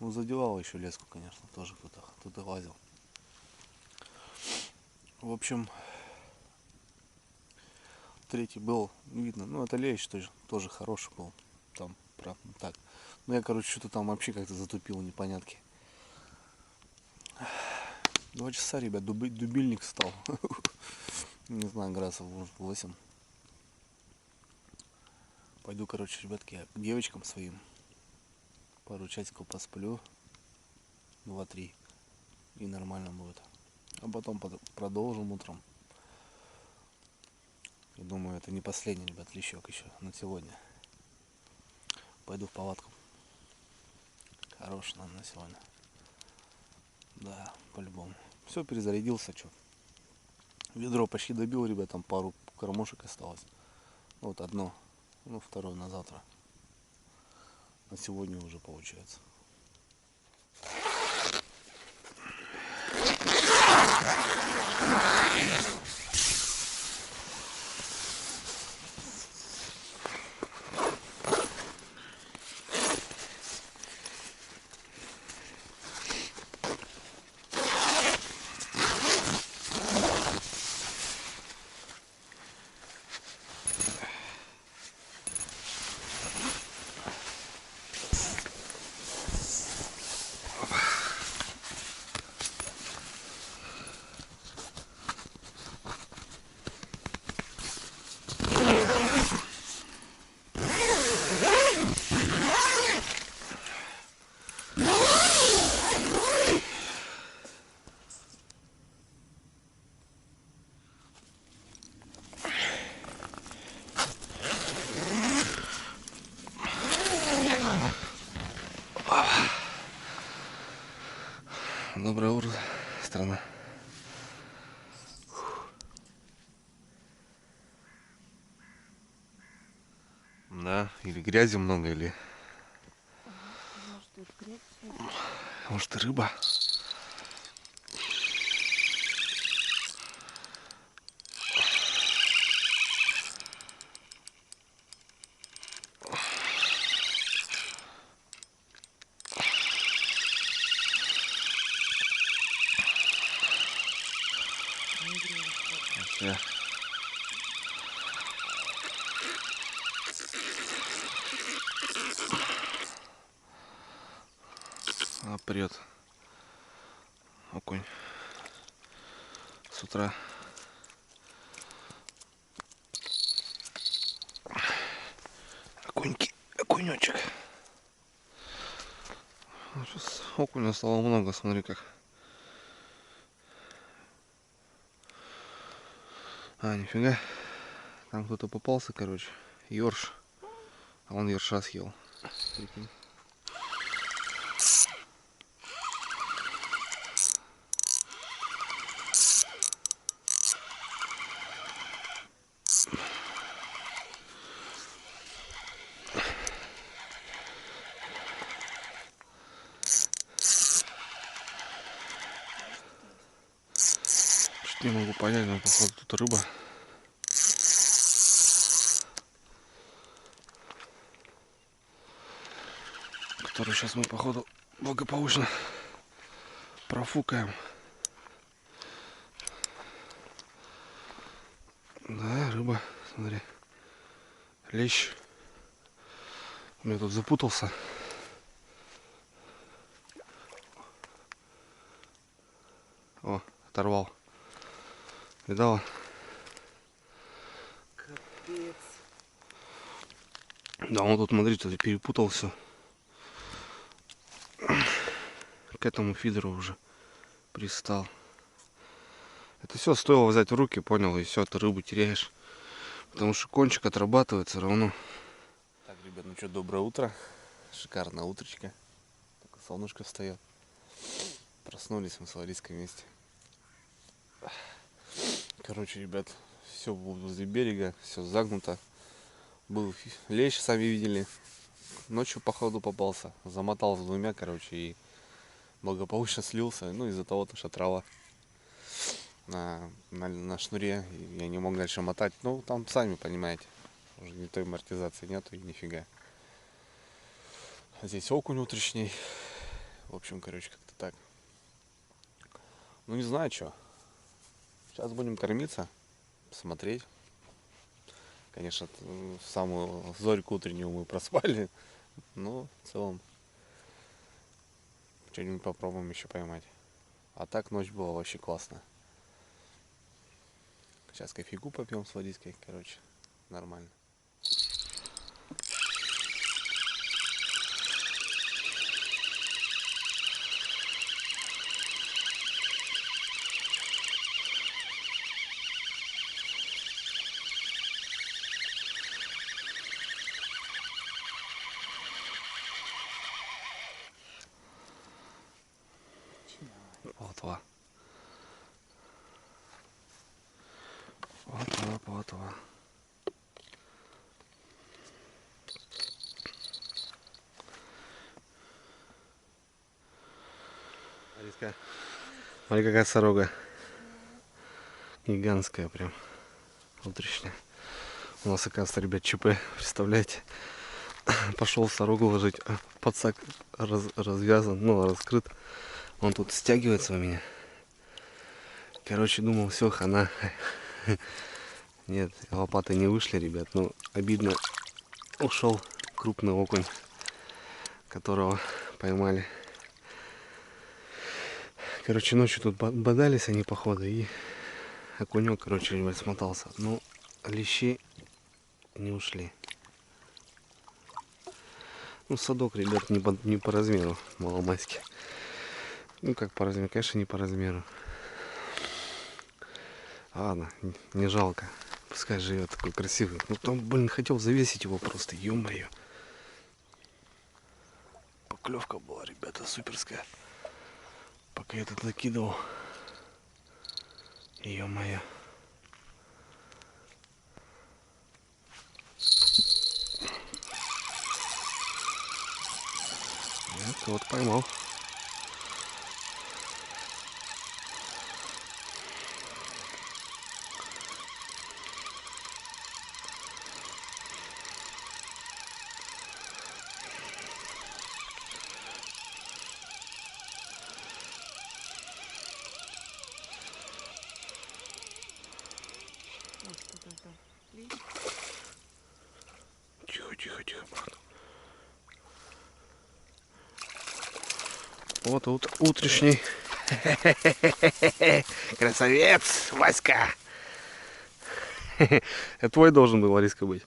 [SPEAKER 1] Ну задевал еще леску, конечно, тоже кто-то лазил. В общем, третий был, видно, ну это лещ тоже хороший был. Там, правда, так. Ну я, короче, что-то там вообще как-то затупил, непонятки. 2 часа, ребят, дубильник стал. Не знаю, градусов 8. Пойду, короче, ребятки, я к девочкам своим. Пару часиков посплю. 2-3. И нормально будет. А потом продолжим утром. Я думаю, это не последний, ребят, лещок еще на сегодня. Пойду в палатку. Хороший нам на сегодня. Да, по-любому. Все, перезарядился, что. Ведро почти добил, ребят, там пару кормушек осталось. Вот одно, ну второе на завтра. На сегодня уже получается. Доброе утро, страна. Да, или грязи много, или... Может, и рыба. Вообще. Прет.
[SPEAKER 4] окунь с утра. Окунечек. Сейчас окуня стало много, смотри как. А, нифига. Там кто-то попался, короче. Ёрш. А он ерша съел. Прикинь. Чуть не могу понять, но походу тут рыба. Которую сейчас мы походу благополучно профукаем. Да, рыба, смотри. Лещ. У меня тут запутался. О, оторвал. Видала?
[SPEAKER 2] Капец.
[SPEAKER 4] Да, он тут, смотрите, перепутал все. К этому фидеру уже пристал. Это все стоило взять в руки, понял, и все, ты рыбу теряешь. Потому что кончик отрабатывает все равно. Так, ребят, ну что, доброе утро. Шикарное утречко. Только солнышко встает. Проснулись мы с Лариской вместе. Короче, ребят, все возле берега, все загнуто. Был лещ, сами видели. Ночью, походу, попался. Замотал с двумя, короче, и благополучно слился. Ну, из-за того, что трава на шнуре. Я не мог дальше мотать. Ну, там, сами понимаете, уже ни той амортизации нету и нифига. А здесь окунь утренний. В общем, короче, как-то так. Ну, не знаю, что. Сейчас будем кормиться, смотреть. Конечно, в самую зорьку утреннюю мы проспали. Но в целом что-нибудь попробуем еще поймать. А так ночь была вообще классная. Сейчас кофейку попьем с водичкой, короче, нормально. Плотва. Плотва. Лариска, смотри, какая сорога. Гигантская прям. Утренняя. У нас, оказывается, ребят, ЧП. Представляете? Пошел сорогу ложить, а подсак развязан, ну, раскрыт. Он тут стягивается у меня. Короче, думал, все, хана. Нет, лопаты не вышли, ребят. Ну, обидно. Ушел крупный окунь, которого поймали. Короче, ночью тут бодались они, походу, и окунек, короче, ребят, смотался. Ну, лещи не ушли. Ну, садок, ребят, не по размеру маломайски. Ну, как по размеру, конечно, не по размеру. Ладно, не жалко. Пускай живет такой красивый. Ну, там, блин, хотел завесить его просто, ё-моё. Поклевка была, ребята, суперская. Пока я тут накидывал. Ё-моё. Вот поймал. Тихо, брат. Вот утренний Красавец, Васька. Это твой должен был, Лариска, быть.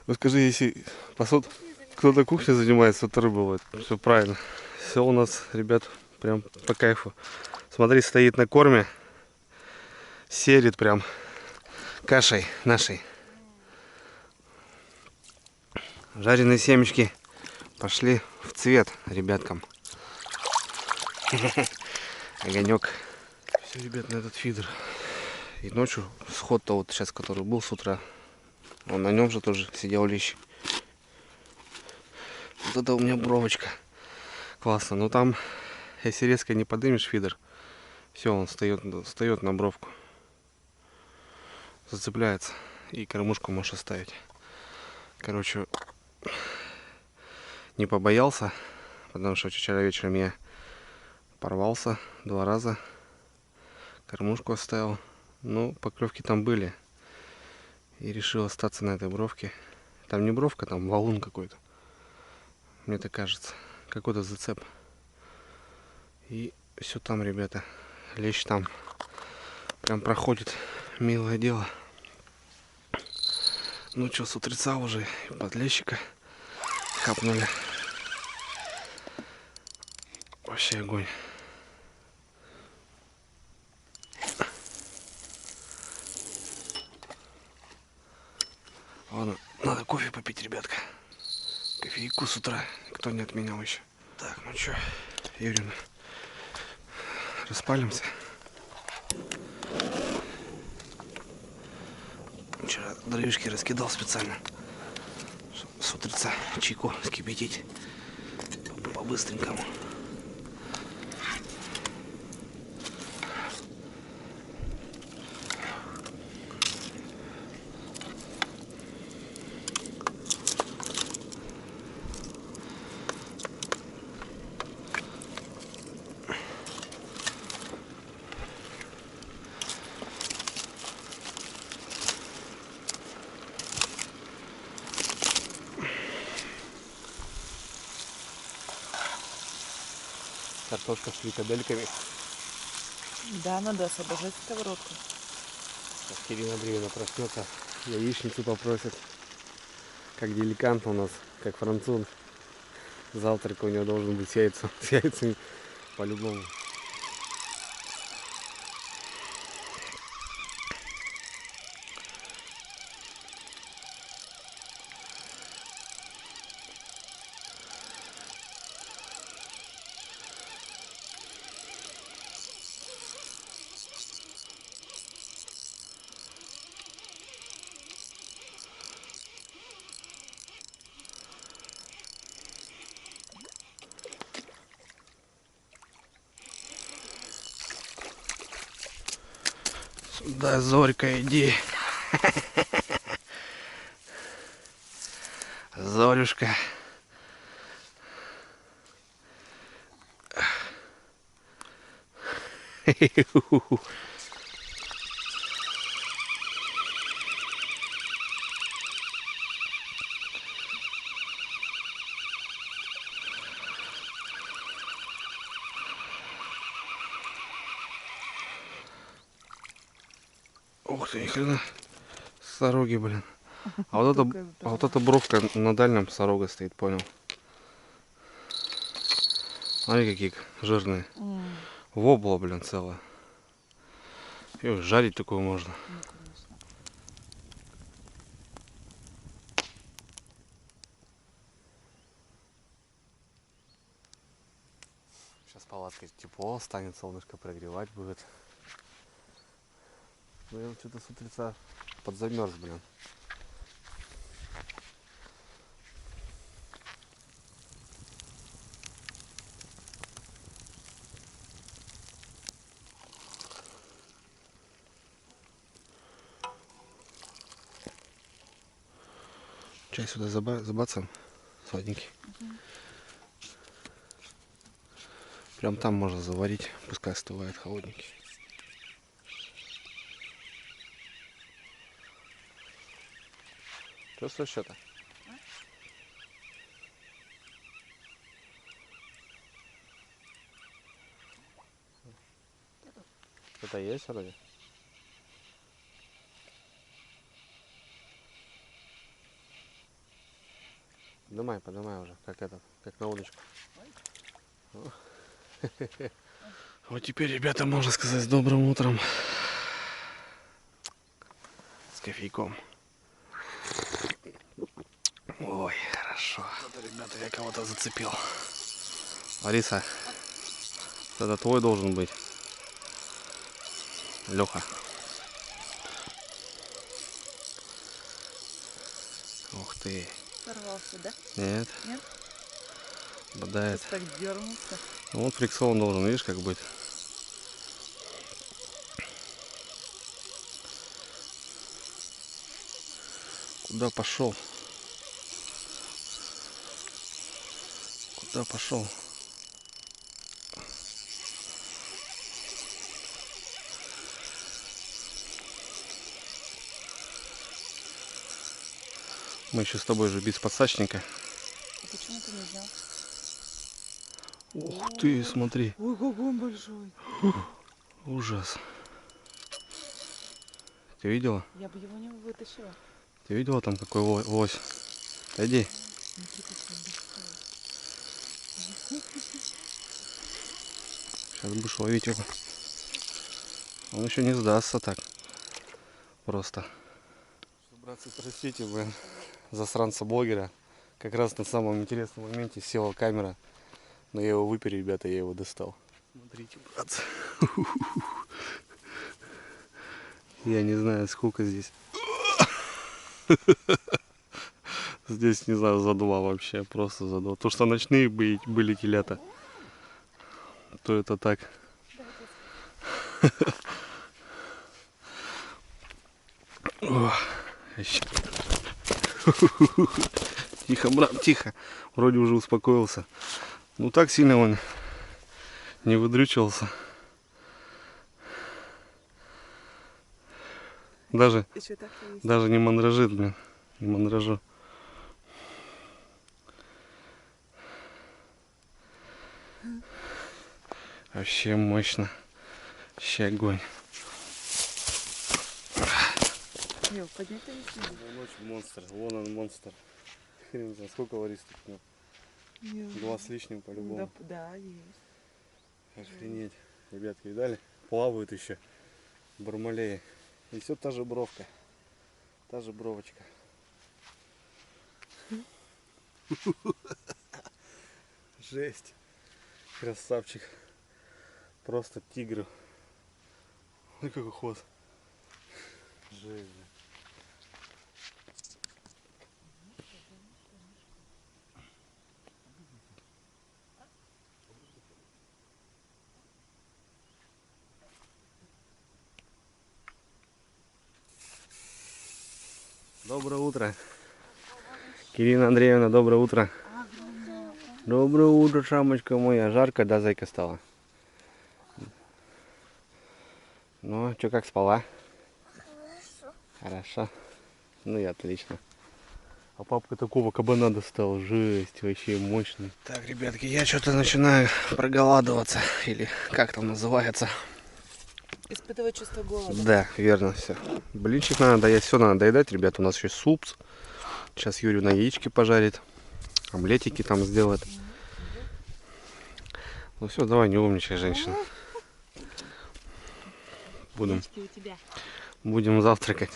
[SPEAKER 4] Ну скажи, если кто-то кухней занимается, то рыба ловит. Все правильно. Все у нас, ребят, прям по кайфу. Смотри, стоит на корме. Серит прям кашей нашей. Жареные семечки пошли в цвет ребяткам. Огонек. Все, ребят, на этот фидер. И ночью сход-то вот сейчас, который был с утра, он на нем же тоже сидел лещ. Вот это у меня бровочка. Классно. Но там, если резко не подымешь фидер, все, он встает на бровку. Зацепляется. И кормушку можешь оставить. Короче, не побоялся, потому что вчера вечером я порвался 2 раза. Кормушку оставил. Ну, поклевки там были. И решил остаться на этой бровке. Там не бровка, там валун какой-то. Мне так кажется. Какой-то зацеп. И все там, ребята. Лещ там. Прям проходит. Милое дело. Ну что, с утреца уже подлещика хапнули. Вообще огонь. Ладно, надо кофе попить, ребятка. Кофейку с утра. Кто не отменял еще. Так, ну что, Юрина, распалимся. Вчера дровишки раскидал специально, чтобы с утреца чайку вскипятить по-быстренькому. Картошка с фрикадельками.
[SPEAKER 2] Да, надо освобождать сковородку.
[SPEAKER 4] Сейчас Ирина Андреевна проснется, яичницу попросит. Как диликант у нас, как француз. Завтрак у него должен быть с яйцами по-любому. Да, Зорька, иди. Зорюшка. Ух ты, ни хрена. Сороги, блин. А вот эта бровка на дальнем сорога стоит, понял. Смотри, какие жирные. Вобла, блин, целая. И жарить такую можно.
[SPEAKER 2] Ну, конечно.
[SPEAKER 4] Сейчас палатка тепло, станет солнышко прогревать будет. Ну я что-то с утреца подзамерз, блин. Чай сюда забацаем, сладенький. Прям там можно заварить, пускай остывает холодненький. Чувствуешь что-то? где-то есть вроде. Поднимай уже, как этот, как на удочку. Вот теперь, ребята, можно сказать, с добрым утром. С кофейком. Ой, хорошо. Вот, ребята, я кого-то зацепил. Лариса, это твой должен быть. Леха. Ух ты.
[SPEAKER 2] Сорвался, да?
[SPEAKER 4] Нет.
[SPEAKER 2] Нет?
[SPEAKER 4] Бодает.
[SPEAKER 2] Так дернулся.
[SPEAKER 4] Ну, вот фрикцион должен, видишь, как быть. Куда пошел? Куда пошел? Мы еще с тобой же без подсачника.
[SPEAKER 2] А почему ты не взял?
[SPEAKER 4] Ух ты, смотри.
[SPEAKER 2] Ой, какой он большой.
[SPEAKER 4] Ужас. Ты видела?
[SPEAKER 2] Я бы его не вытащила.
[SPEAKER 4] Ты видела там какой лось? Иди.
[SPEAKER 2] Смотри, какой он большой.
[SPEAKER 4] Сейчас будешь ловить его. Он еще не сдастся так. Просто. Братцы, простите, блин, засранца-блогера. Как раз на самом интересном моменте села камера. Но я его выпер, ребята, я его достал. Смотрите, братцы. Я не знаю, сколько здесь. Здесь, не знаю, за 2 вообще. Просто за 2. То, что ночные были телята, то это так. Тихо, брат, тихо. Вроде уже успокоился. Ну так сильно он не выдрючивался. Даже не мандражит, блин. Не мандражу. Вообще мощно. Вообще огонь.
[SPEAKER 2] Поднять ты не сможешь.
[SPEAKER 4] Ночь монстр. Вон он монстр. Хрен знает, сколько Ларис тут? 2 с лишним по-любому.
[SPEAKER 2] Да, есть.
[SPEAKER 4] Охренеть. Ребятки, видали? Плавают еще. Бармалеи. И все та же бровка. Та же бровочка. Жесть. Красавчик. Просто тигр. Ну какой хвост. Жесть. Доброе утро. Кирина Андреевна, доброе утро. Доброе утро, шамочка моя. Жарко, да, зайка, стала? Ну, что, как спала?
[SPEAKER 3] Хорошо.
[SPEAKER 4] Хорошо. Ну и отлично. А папка такого кабана достал. Жесть, вообще мощный. Так, ребятки, я что-то начинаю проголодываться. Или как там называется.
[SPEAKER 2] Испытывать чувство голода.
[SPEAKER 4] Да, верно, все. Блинчик надо доесть, все надо доедать, ребята. У нас еще суп. Сейчас Юрий на яички пожарит. Омлетики там сделает. Ну все, давай, не умничай, женщина. Будем завтракать.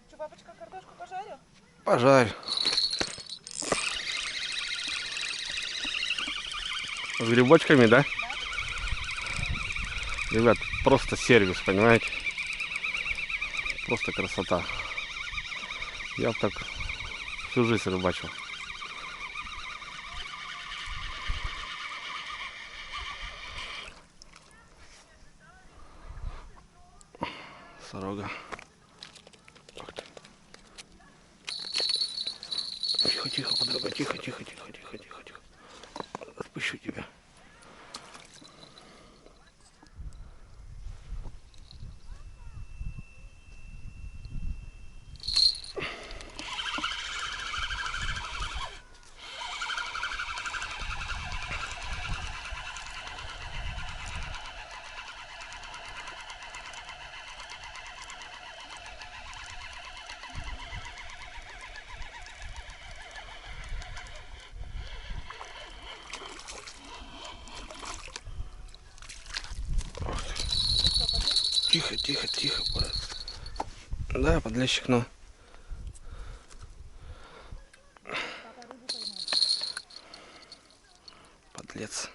[SPEAKER 2] Что, папочка, картошку пожарил?
[SPEAKER 4] Пожарь. С грибочками, да? Ребят, просто сервис, понимаете? Просто красота. Я так всю жизнь рыбачил. Сорога. Тихо, тихо, подруга, тихо, тихо, тихо, тихо, тихо, тихо. Отпущу тебя. Тихо, тихо, тихо, брат. Да, подлещик, но. Подлец.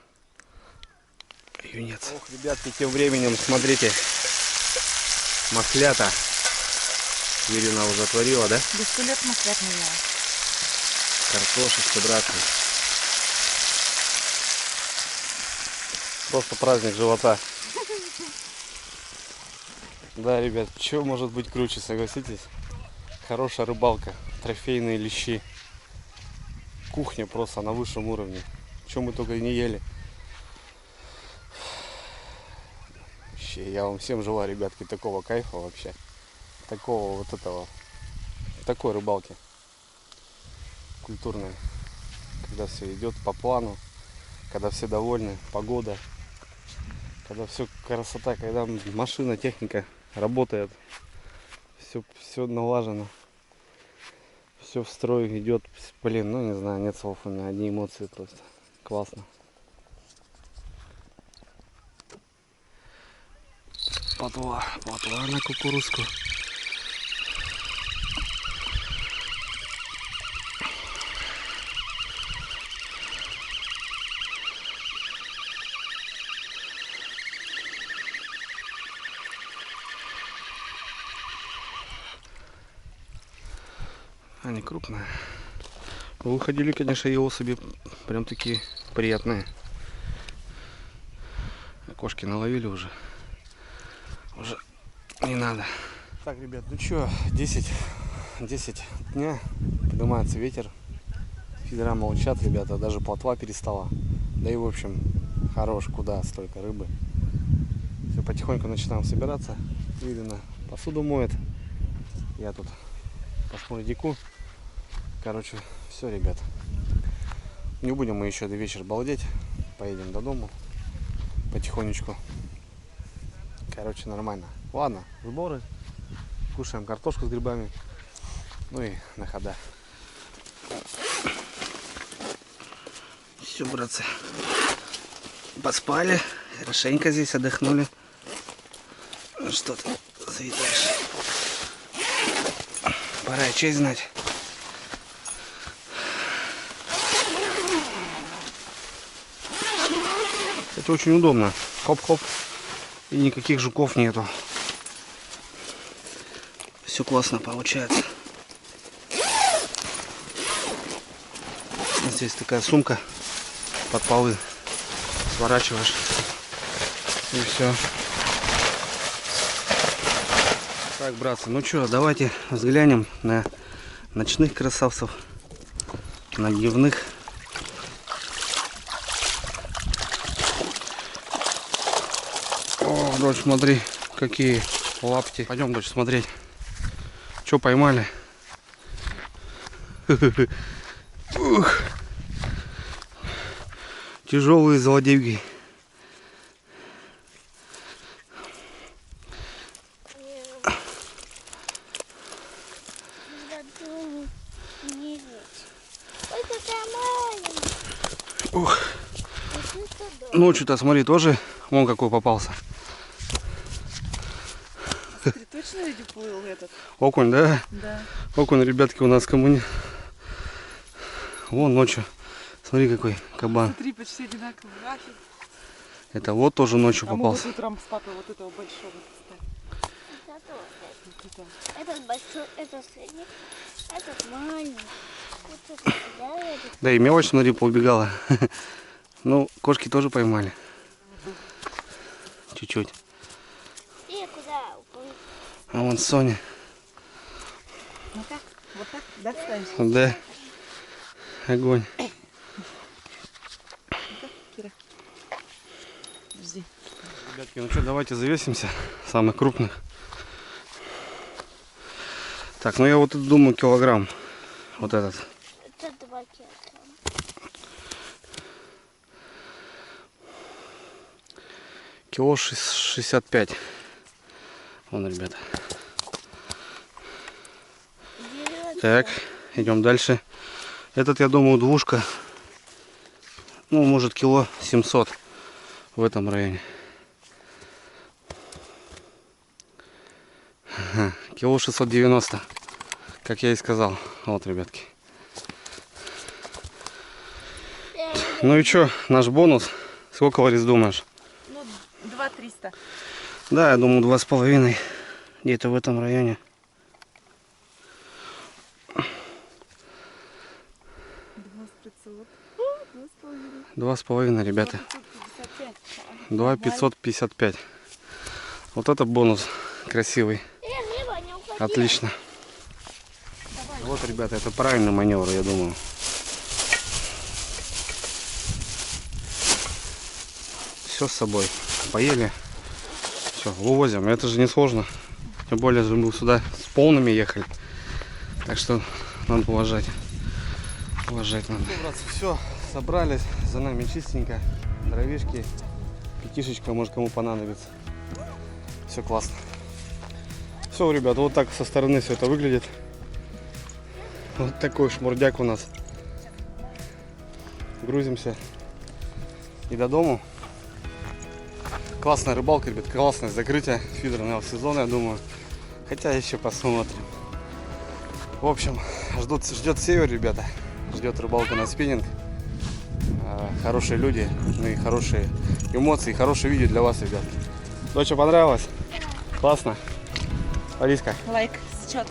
[SPEAKER 4] Юнец.
[SPEAKER 1] Ох, ребятки, тем временем, смотрите, маслята. Ирина уже отварила, да?
[SPEAKER 2] До 100 лет маслят не ела.
[SPEAKER 1] Картошечка, братцы. Просто праздник живота. Да, ребят, что может быть круче, согласитесь? Хорошая рыбалка, трофейные лещи. Кухня просто на высшем уровне. Чем мы только и не ели. Вообще, я вам всем желаю, ребятки, такого кайфа вообще. Такого вот этого. Такой рыбалки. Культурной. Когда все идет по плану. Когда все довольны. Погода. Когда все красота. Когда машина, техника работает. Все налажено. Все в строй идет. Блин, ну не знаю, нет слов у меня. Одни эмоции просто. Классно.
[SPEAKER 4] Плотва на кукурузку. Они крупные. Выходили, конечно, и особи прям такие приятные. Кошки наловили уже. Уже не надо.
[SPEAKER 1] Так, ребят, ну что, 10 дня. Поднимается ветер. Фидера молчат, ребята. Даже плотва перестала. Да и в общем, хорош, куда столько рыбы. Все, потихоньку начинаем собираться. Ирина посуду моет. Я тут по шмурдяку. Короче, все, ребят. Не будем мы еще до вечера балдеть. Поедем до дому. Потихонечку. Короче, нормально. Ладно, сборы. Кушаем картошку с грибами. Ну и на хода.
[SPEAKER 4] Все, братцы. Поспали. Хорошенько здесь отдохнули. Ну что ты заедаешь? Пора и честь знать.
[SPEAKER 1] Это очень удобно. Хоп-хоп. И никаких жуков нету.
[SPEAKER 4] Все классно получается.
[SPEAKER 1] Здесь такая сумка под полы. Сворачиваешь. И все. Так, братцы, ну что, давайте взглянем на ночных красавцев, на дневных. О, дочь, смотри, какие лапти. Пойдем, дочь, смотреть. Что поймали? Ух. Тяжелые злодеи.
[SPEAKER 3] Ой, какая маленькая.
[SPEAKER 1] Ух.
[SPEAKER 3] Иди туда.
[SPEAKER 1] Ночью-то, смотри, тоже вон какой попался.
[SPEAKER 2] Ты точно ведь уплыл этот?
[SPEAKER 1] Окунь, да?
[SPEAKER 2] Да.
[SPEAKER 1] Окунь, ребятки, у нас коммуни. Вон ночью. Смотри, какой кабан.
[SPEAKER 2] Смотри, почти одинаковые. Ахи.
[SPEAKER 1] Это вот тоже ночью
[SPEAKER 2] А могут
[SPEAKER 1] попался.
[SPEAKER 2] утром с папой вот этого большого достать.
[SPEAKER 3] Это тоже.
[SPEAKER 2] Вот это.
[SPEAKER 3] Этот большой, этот средний, этот маленький. Вот это, да, этот.
[SPEAKER 1] Да и мелочь, смотри, поубегала. Ну, кошки тоже поймали. Чуть-чуть.
[SPEAKER 3] И куда уплыл?
[SPEAKER 1] А вон Соня.
[SPEAKER 2] Ну как? Вот так? Да, ставишь?
[SPEAKER 1] Да. Огонь.
[SPEAKER 2] Кира. Жди.
[SPEAKER 1] Ребятки, ну что, давайте завесимся. Самых крупных. Так, ну я вот тут думаю килограмм. Вот этот.
[SPEAKER 3] Это 2 килограмма.
[SPEAKER 1] Кило 65. Вон, ребята. Так, идем дальше. Этот, я думаю, двушка. Ну, может, кило 700 в этом районе. Кило 690. Как я и сказал. Вот, ребятки. Ну и чё, наш бонус? Сколько, Ларис, думаешь?
[SPEAKER 2] Ну, 2300.
[SPEAKER 1] Да, я думаю, 2,5. Где-то в этом районе. 2,5, ребята. 2,555. Вот это бонус красивый.
[SPEAKER 3] Рыба, не уходи.
[SPEAKER 1] Отлично. Вот, ребята, это правильный маневр, я думаю. Все с собой. Поели. Все, вывозим. Это же не сложно. Тем более, же мы сюда с полными ехали. Так что надо уважать. Уважать надо. Все, собрались. За нами чистенько. Дровишки. Пятишечка, может, кому понадобится. Все классно. Все, ребят, вот так со стороны все это выглядит. Вот такой шмурдяк у нас. Грузимся и до дому. Классная рыбалка, ребят, классное закрытие фидерного сезона, я думаю. Хотя еще посмотрим. В общем, ждет север, ребята. Ждет рыбалка на спиннинг. Хорошие люди, ну и хорошие эмоции, хорошее видео для вас, ребят. Доча, понравилось? Классно. Лариска,
[SPEAKER 2] Лайк, счет.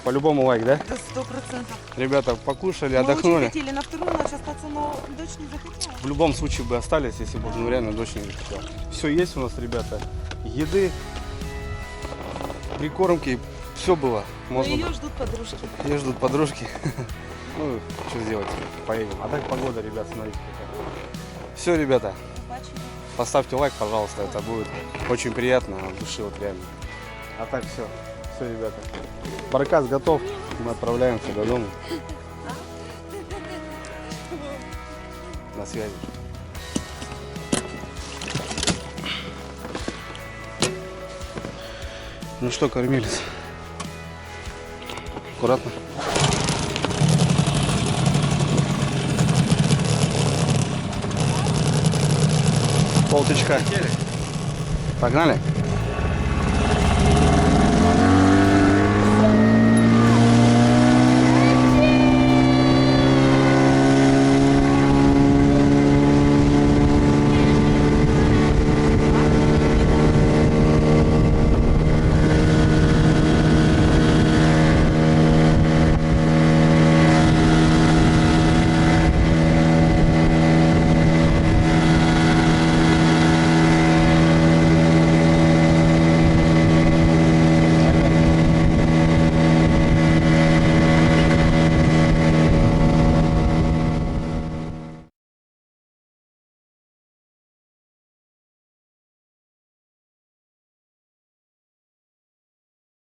[SPEAKER 1] по-любому лайк, да?
[SPEAKER 2] Это 100%.
[SPEAKER 1] Ребята, покушали,
[SPEAKER 2] Мы очень
[SPEAKER 1] отдохнули.
[SPEAKER 2] хотели на вторую ночь остаться, но дочь не захотела.
[SPEAKER 1] В любом случае бы остались, если бы ну, реально дочь не захотела. Все есть у нас, ребята. Еды, прикормки, все было.
[SPEAKER 2] Но
[SPEAKER 1] Можно...
[SPEAKER 2] ее ждут подружки.
[SPEAKER 1] Ее ждут подружки. Ну, что сделать? Поедем. А так погода, ребят, смотрите какая. Все, ребята, поставьте лайк, пожалуйста. Это будет очень приятно от души, вот реально. А так все. Все, ребята. Баркас готов. Мы отправляемся до дома. На связи. Ну что, кормились? Аккуратно. Полточка. Погнали.